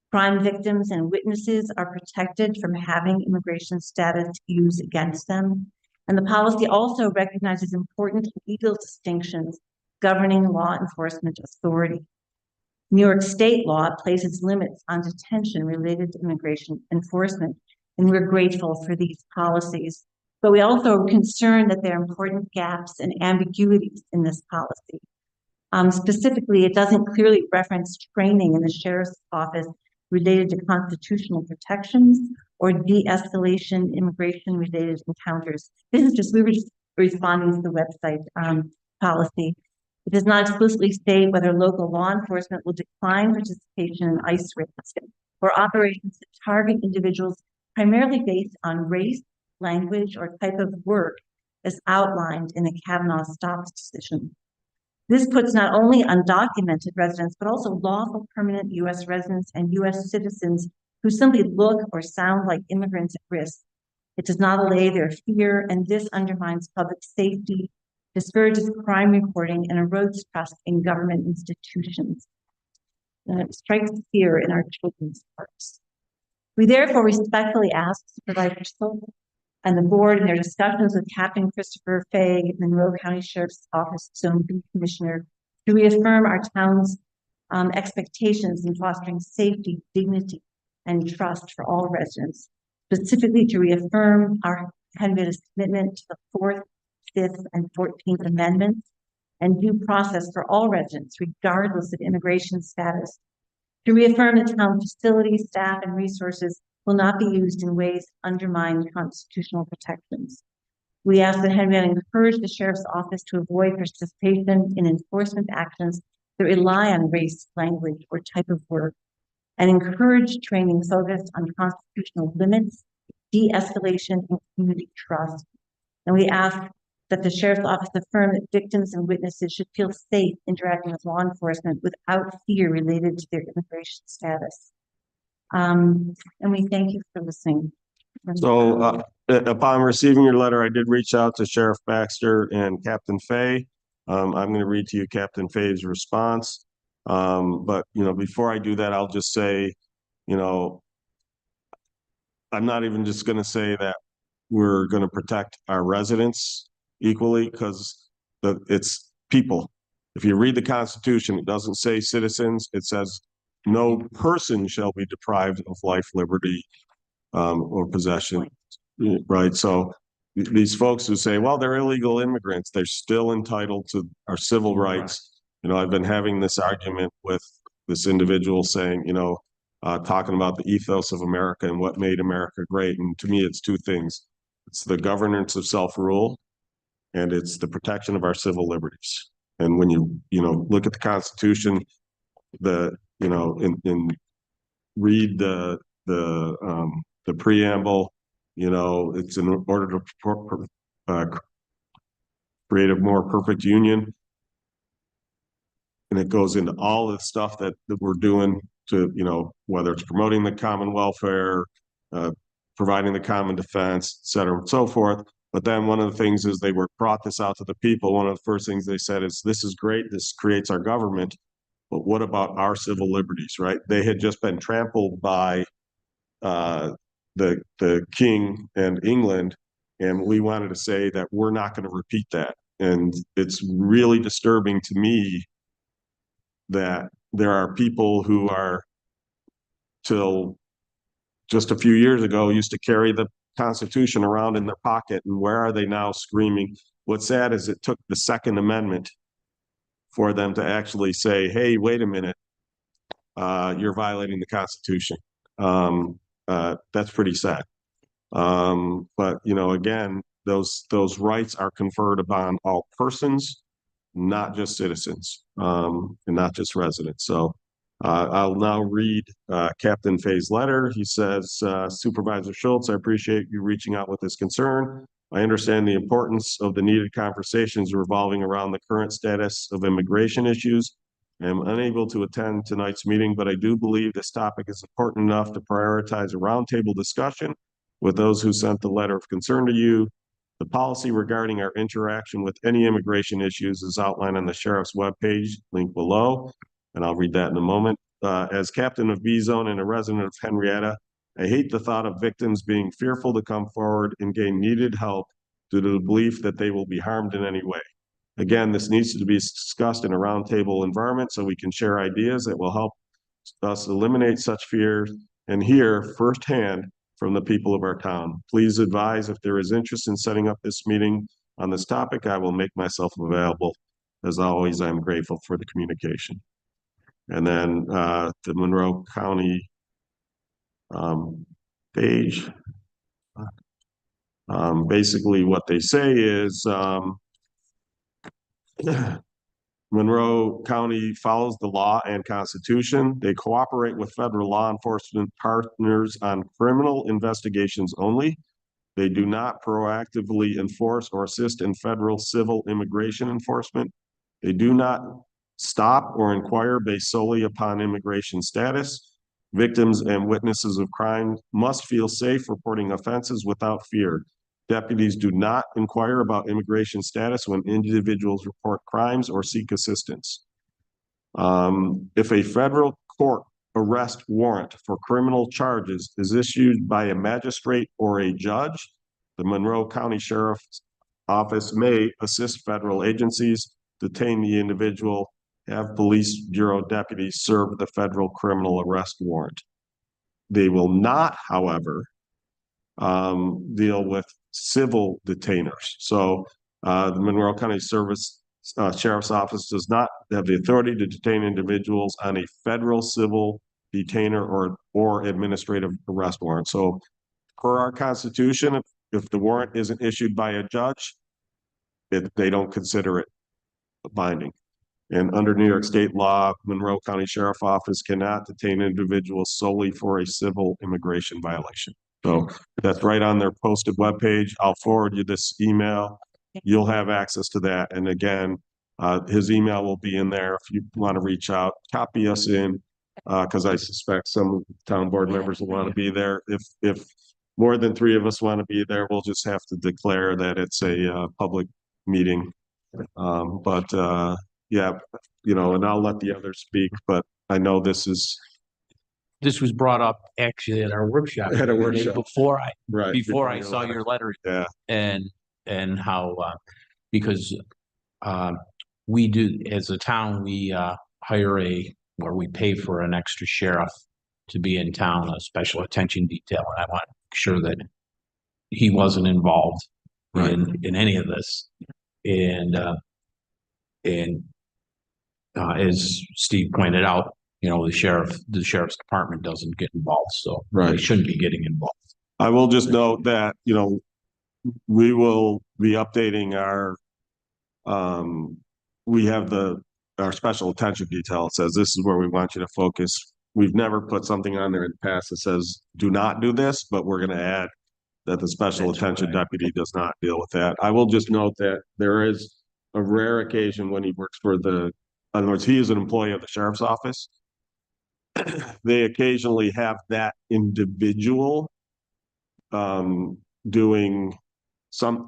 Crime victims and witnesses are protected from having immigration status used against them. And the policy also recognizes important legal distinctions governing law enforcement authority. New York state law places limits on detention related to immigration enforcement, and we're grateful for these policies. But we also are concerned that there are important gaps and ambiguities in this policy. Specifically, it doesn't clearly reference training in the Sheriff's Office related to constitutional protections or de-escalation immigration-related encounters. We were just responding to the website policy. It does not explicitly state whether local law enforcement will decline participation in ICE raids or operations that target individuals primarily based on race, language, or type of work as outlined in the Kavanaugh Stopps decision. This puts not only undocumented residents, but also lawful permanent U.S. residents and U.S. citizens who simply look or sound like immigrants at risk. It does not allay their fear, and this undermines public safety, discourages crime reporting, and erodes trust in government institutions. And it strikes fear in our children's hearts. We therefore respectfully ask Supervisor Silk and the board in their discussions with Captain Christopher Fay, Monroe County Sheriff's Office Zone B Commissioner, to reaffirm our town's expectations in fostering safety, dignity, and trust for all residents, specifically to reaffirm our Henrietta's commitment to the 4th, 5th, and 14th Amendments and due process for all residents, regardless of immigration status, to reaffirm that town facilities, staff, and resources will not be used in ways that undermine constitutional protections. We ask that Henrietta encourage the sheriff's office to avoid participation in enforcement actions that rely on race, language, or type of work, and encourage training focused on constitutional limits, de-escalation, and community trust. And we ask that the sheriff's office affirm that victims and witnesses should feel safe interacting with law enforcement without fear related to their immigration status. And we thank you for listening. So upon receiving your letter, I did reach out to Sheriff Baxter and Captain Fay. I'm going to read to you Captain Fay's response. But, you know, before I do that, I'll just say, you know, I'm not even just going to say that we're going to protect our residents equally, because it's people. If you read the Constitution, it doesn't say citizens. It says no person shall be deprived of life, liberty, or possession, right? So these folks who say, well, they're illegal immigrants, they're still entitled to our civil rights. You know, I've been having this argument with this individual saying, you know, talking about the ethos of America and what made America great. And to me, it's two things. It's the governance of self-rule, and it's the protection of our civil liberties. And when you look at the Constitution, read the preamble, you know, it's in order to create a more perfect union. And it goes into all the stuff that we're doing to, you know, whether it's promoting the common welfare, providing the common defense, et cetera, and so forth. But then one of the things is they brought this out to the people. One of the first things they said is, this is great, this creates our government, but what about our civil liberties, right? They had just been trampled by the king and England, and we wanted to say that we're not going to repeat that. And it's really disturbing to me that there are people who are, till just a few years ago, used to carry the Constitution around in their pocket, and where are they now screaming? What's sad is it took the Second Amendment for them to actually say, hey, wait a minute, you're violating the Constitution. That's pretty sad. But, you know, again, those rights are conferred upon all persons, not just citizens, and not just residents. So I'll now read Captain Fay's letter. He says, Supervisor Schultz, I appreciate you reaching out with this concern. I understand the importance of the needed conversations revolving around the current status of immigration issues. I am unable to attend tonight's meeting, but I do believe this topic is important enough to prioritize a roundtable discussion with those who sent the letter of concern to you. The policy regarding our interaction with any immigration issues is outlined on the sheriff's webpage, link below, and I'll read that in a moment. As captain of B-Zone and a resident of Henrietta, I hate the thought of victims being fearful to come forward and gain needed help due to the belief that they will be harmed in any way. Again, this needs to be discussed in a roundtable environment so we can share ideas that will help us eliminate such fears and hear firsthand from the people of our town. Please advise if there is interest in setting up this meeting on this topic. I will make myself available. As always, I'm grateful for the communication. And then the Monroe County page. Basically what they say is Monroe County follows the law and Constitution. They cooperate with federal law enforcement partners on criminal investigations only. They do not proactively enforce or assist in federal civil immigration enforcement. They do not stop or inquire based solely upon immigration status. Victims and witnesses of crime must feel safe reporting offenses without fear. Deputies do not inquire about immigration status when individuals report crimes or seek assistance. If a federal court arrest warrant for criminal charges is issued by a magistrate or a judge, the Monroe County Sheriff's Office may assist federal agencies, detain the individual, have police bureau deputies serve the federal criminal arrest warrant. They will not, however, deal with civil detainers. So the Monroe County Sheriff's Office does not have the authority to detain individuals on a federal civil detainer or administrative arrest warrant. So per our Constitution, if the warrant isn't issued by a judge, they don't consider it binding. And under New York State law, Monroe County Sheriff Office cannot detain individuals solely for a civil immigration violation. So that's right on their posted webpage. I'll forward you this email. You'll have access to that. And again, his email will be in there if you want to reach out, copy us in, because I suspect some town board members will want to be there. If more than 3 of us want to be there, we'll just have to declare that it's a public meeting. Yeah, you know, and I'll let the others speak, but I know this This was brought up actually at our workshop. At a workshop. Before I right. before I saw your letter. Yeah. And how because we do, as a town, we hire where we pay for an extra sheriff to be in town, a special attention detail, and I want to make sure that he wasn't involved in any of this. And as Steve pointed out, you know, the sheriff's department doesn't get involved, so they shouldn't be getting involved. I will just note that, you know, we will be updating our, we have our special attention detail. It says, this is where we want you to focus. We've never put something on there in the past that says, do not do this, but we're going to add that the special attention deputy does not deal with that. I will just note that there is a rare occasion when he works for in other words, he is an employee of the sheriff's office. They occasionally have that individual doing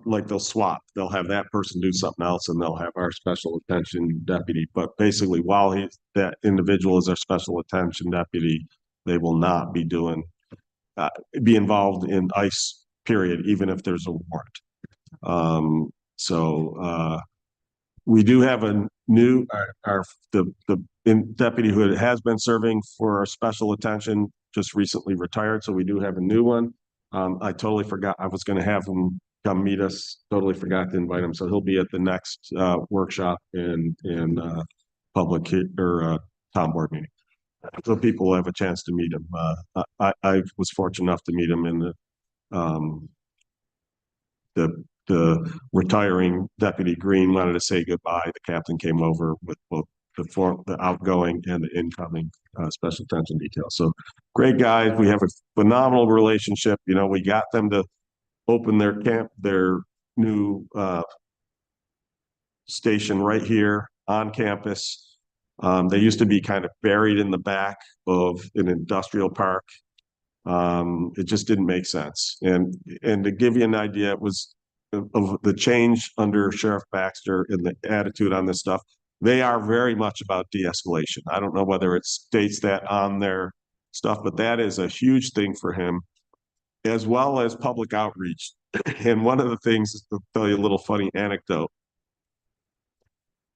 like they'll swap. They'll have that person do something else and they'll have our special attention deputy. But basically, while that individual is our special attention deputy, they will not be be involved in ICE, period, even if there's a warrant. We do have a new, the deputy who has been serving for our special attention just recently retired. So we do have a new one. I totally forgot. I was going to have him come meet us. Totally forgot to invite him. So he'll be at the next workshop in public or town board meeting. So people will have a chance to meet him. I was fortunate enough to meet him in the retiring Deputy Green wanted to say goodbye. The captain came over with both the outgoing and the incoming special attention detail. So great guys. We have a phenomenal relationship. You know, we got them to open their new station right here on campus. They used to be kind of buried in the back of an industrial park. It just didn't make sense. And to give you an idea, it was of the change under Sheriff Baxter and the attitude on this stuff. They are very much about de-escalation. I don't know whether it states that on their stuff, but that is a huge thing for him, as well as public outreach. And one of the things, to tell you a little funny anecdote,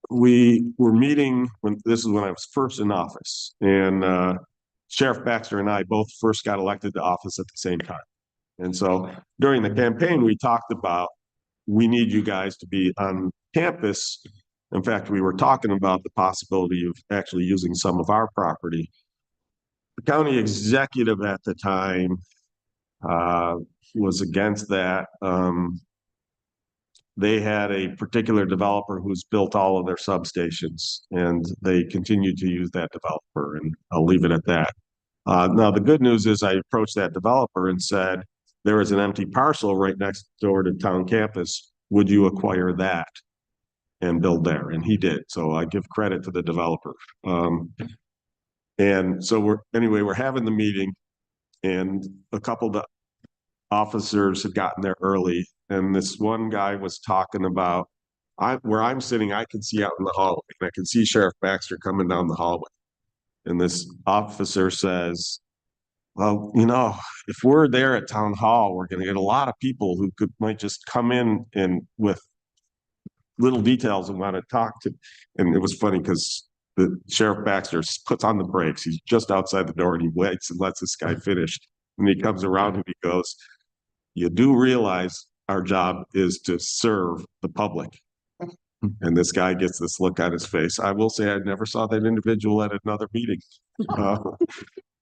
we were meeting this is when I was first in office, and Sheriff Baxter and I both first got elected to office at the same time. And so during the campaign, we talked about, we need you guys to be on campus. In fact, we were talking about the possibility of actually using some of our property. The county executive at the time was against that. They had a particular developer who's built all of their substations, and they continue to use that developer, and I'll leave it at that. Now, the good news is I approached that developer and said, there is an empty parcel right next door to town campus. Would you acquire that and build there? And he did. So I give credit to the developer. And so we're having the meeting, and a couple of officers had gotten there early. And this one guy was talking about, where I'm sitting, I can see out in the hallway, and I can see Sheriff Baxter coming down the hallway. And this officer says, well, you know, if we're there at town hall, we're going to get a lot of people who might just come in and with little details and want to talk to. And it was funny because the Sheriff Baxter puts on the brakes. He's just outside the door and he waits and lets this guy finish. And he comes around and he goes, you do realize our job is to serve the public. And this guy gets this look on his face. I will say I never saw that individual at another meeting.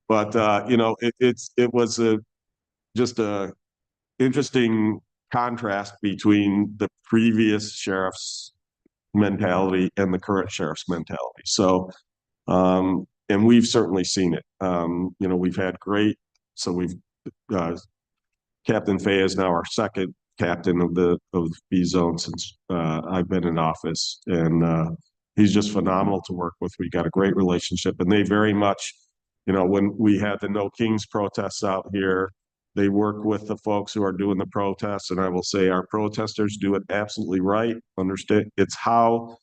But you know, it was just a interesting contrast between the previous sheriff's mentality and the current sheriff's mentality. So, and we've certainly seen it. You know, we've had Captain Fay is now our second captain of the B zone since I've been in office, and he's just phenomenal to work with. We got a great relationship, and they very much, you know, when we had the No Kings protests out here, they work with the folks who are doing the protests, and I will say our protesters do it absolutely right. Understand, it's how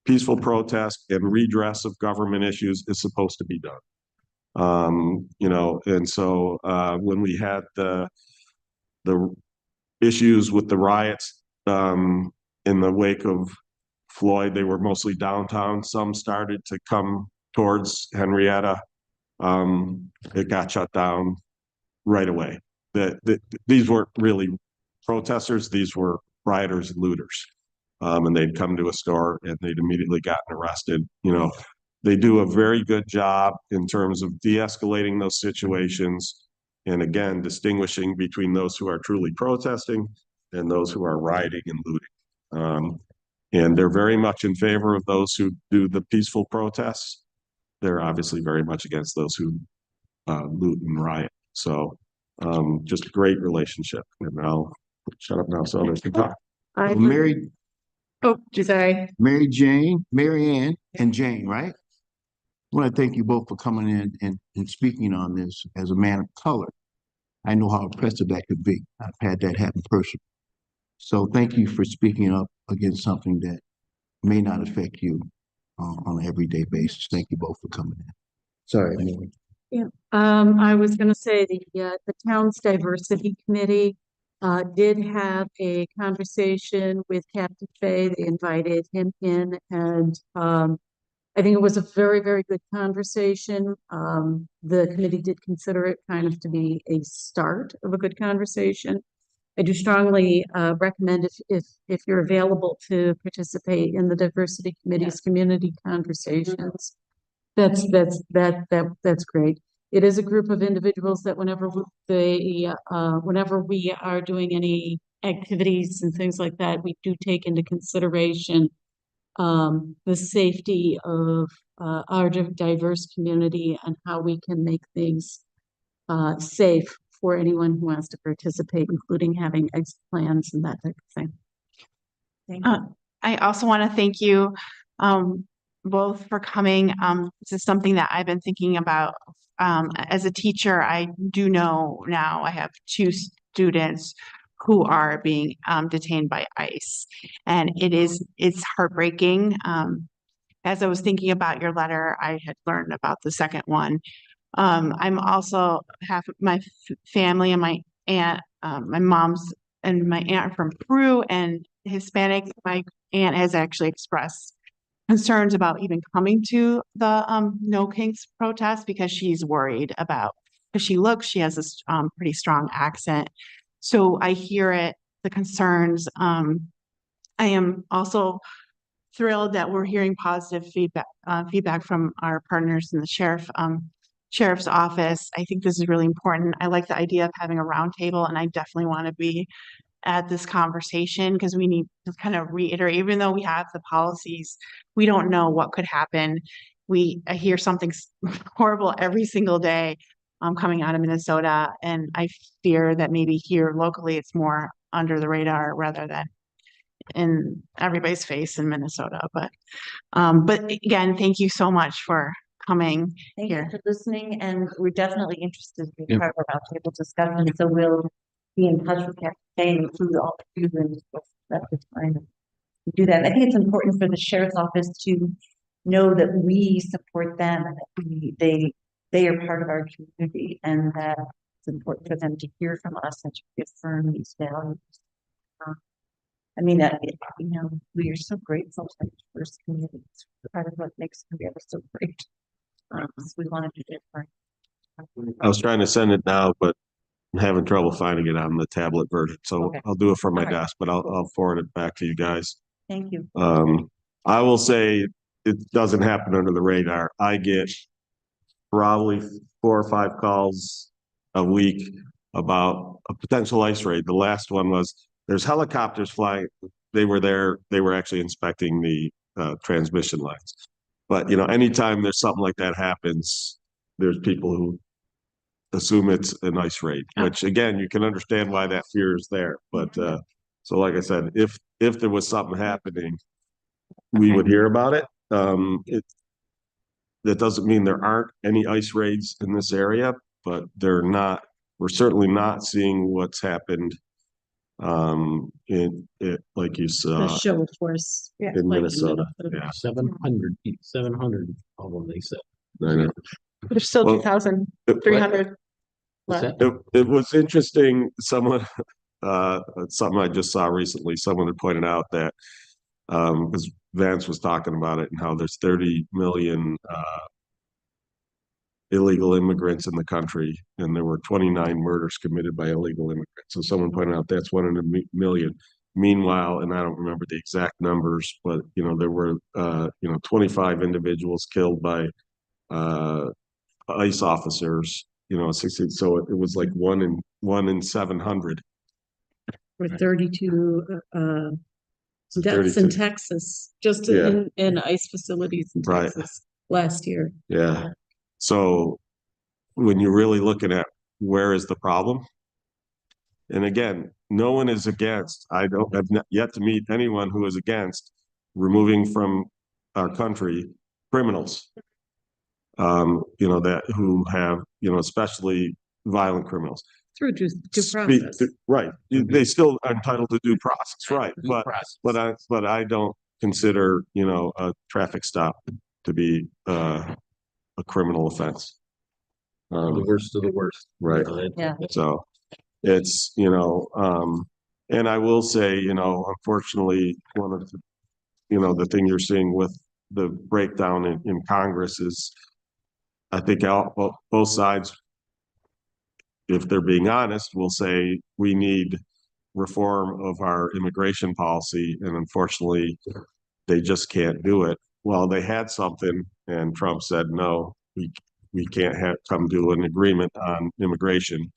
peaceful protest and redress of government issues is supposed to be done. You know, and so when we had the issues with the riots in the wake of Floyd, they were mostly downtown. Some started to come towards Henrietta. It got shut down right away. These weren't really protesters, these were rioters and looters. And they'd come to a store and they'd immediately gotten arrested. You know, they do a very good job in terms of de-escalating those situations. And again, distinguishing between those who are truly protesting and those who are rioting and looting. And they're very much in favor of those who do the peaceful protests. They're obviously very much against those who loot and riot. So just a great relationship. And I'll shut up now so others can talk. Mary Sorry. Mary Ann and Jane, right? I want to thank you both for coming in and speaking on this as a man of color. I know how oppressive that could be. I've had that happen personally. So thank you for speaking up against something that may not affect you on an everyday basis. Thank you both for coming in. Sorry, Mary. Yeah, I was gonna say the town's diversity committee did have a conversation with Captain Fay. They invited him in, and I think it was a very, very good conversation. The committee did consider it kind of to be a start of a good conversation. I do strongly recommend if you're available to participate in the diversity committee's community conversations. That's great. It is a group of individuals that whenever we are doing any activities and things like that, we do take into consideration the safety of our diverse community and how we can make things safe for anyone who wants to participate, including having exit plans and that type of thing. Thank you. I also want to thank you both for coming. This is something that I've been thinking about. As a teacher, I do know now I have 2 students who are being detained by ICE, and it's heartbreaking. As I was thinking about your letter, I had learned about the second one. I'm also half of my family and my aunt, my mom's and my aunt from Peru and Hispanic. My aunt has actually expressed concerns about even coming to the No Kings protest because she's worried about, because she has this pretty strong accent. So I hear it, the concerns. I am also thrilled that we're hearing positive feedback from our partners in the sheriff's office. I think this is really important. I like the idea of having a roundtable, and I definitely want to be at this conversation because we need to kind of reiterate, even though we have the policies, we don't know what could happen. I hear something horrible every single day coming out of Minnesota, and I fear that maybe here locally it's more under the radar rather than in everybody's face in Minnesota. But again, thank you so much for coming Thank here. you for listening, and we're definitely interested in being part of our roundtable discussion. So we'll be in touch with Captain Fay and include all the students at the time to do that. I think it's important for the sheriff's office to know that we support them and that they are part of our community, and that it's important for them to hear from us and to reaffirm these values. I mean, we are so grateful to the diverse community. It's part of what makes Henrietta so great. So we want to do different. I was trying to send it now, but I'm having trouble finding it on the tablet version. So Okay. I'll do it from my All right. desk, but I'll forward it back to you guys. Thank you. I will say it doesn't happen under the radar. I get probably 4 or 5 calls a week about a potential ICE raid. The last one was there's helicopters flying. They were there, they were actually inspecting the transmission lines. But, you know, anytime there's something like that happens, there's people who assume it's an ice raid, which again, you can understand why that fear is there. But so like I said, if there was something happening, we would hear about it. That doesn't mean there aren't any ice raids in this area, but we're certainly not seeing what's happened in it, like you The saw show force. Yeah. in like in Minnesota. Minnesota. Yeah, 700, although they said. I know. There's still Well, 2,300 What's left. that? It was interesting, something I just saw recently, someone had pointed out that, because Vance was talking about it and how there's 30 million, illegal immigrants in the country, and there were 29 murders committed by illegal immigrants. So someone pointed out that's 1 in a million. Meanwhile, and I don't remember the exact numbers, but, you know, there were, 25 individuals killed by, ICE officers, 60, so it was like 1 in 700. Or 32 So deaths in 32. Texas, just Yeah. in ICE facilities in Right. Texas last year. Yeah. So when you're really looking at where is the problem? And again, no one is against, have yet to meet anyone who is against removing from our country criminals. That who have, especially violent criminals. Through due Speak- process. Right. They still are entitled to due process, right? Due process. But I don't consider, a traffic stop to be a criminal offense. The worst of the worst. Right. Yeah. So it's, and I will say, unfortunately, one of the, the thing you're seeing with the breakdown in Congress is, I think both sides, if they're being honest, will say we need reform of our immigration policy. And unfortunately, they just can't do it. Well, they had something and Trump said, no, we can't come to an agreement on immigration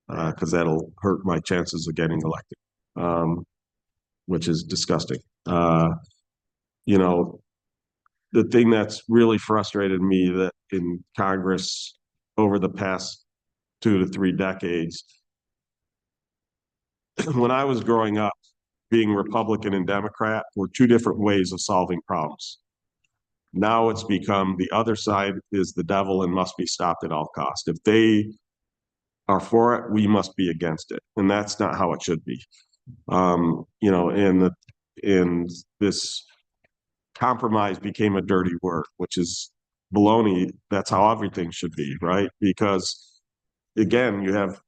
because that'll hurt my chances of getting elected, which is disgusting. The thing that's really frustrated me that in Congress over the past 2 to 3 decades, when I was growing up, being Republican and Democrat were 2 different ways of solving problems. Now it's become the other side is the devil and must be stopped at all costs. If they are for it, we must be against it. And that's not how it should be. And this compromise became a dirty word, which is baloney. That's how everything should be, right? Because again, you have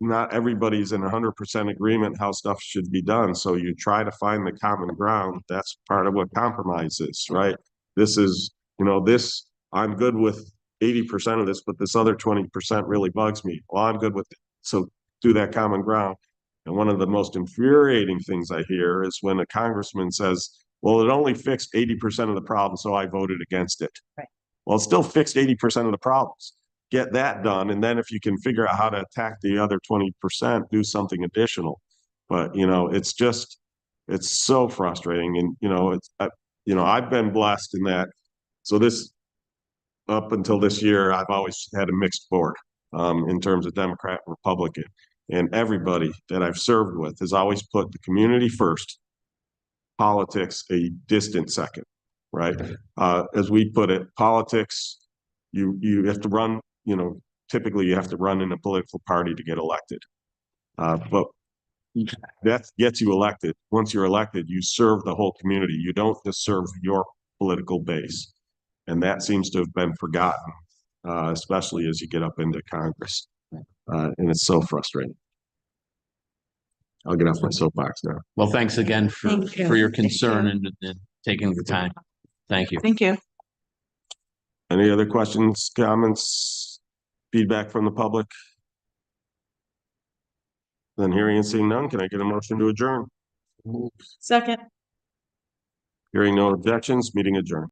not everybody's in 100% agreement how stuff should be done. So you try to find the common ground. That's part of what compromise is, right? This is, I'm good with 80% of this, but this other 20% really bugs me. Well, I'm good with it. So do that common ground. And one of the most infuriating things I hear is when a congressman says, well, it only fixed 80% of the problem, so I voted against it. Right. Well, it still fixed 80% of the problems. Get that done. And then if you can figure out how to attack the other 20%, do something additional. But, it's so frustrating. And, I've been blessed in that. So up until this year, I've always had a mixed board in terms of Democrat and Republican. And everybody that I've served with has always put the community first, politics a distant second, right? As we put it, politics, you have to run, typically you have to run in a political party to get elected. But that gets you elected. Once you're elected, you serve the whole community. You don't just serve your political base. And that seems to have been forgotten, especially as you get up into Congress. And it's so frustrating. I'll get off my soapbox now. Well, thanks again for Thank you. your concern and taking the time. Thank you. Thank you. Any other questions, comments, feedback from the public? Then hearing and seeing none, can I get a motion to adjourn? Second. Hearing no objections, meeting adjourned.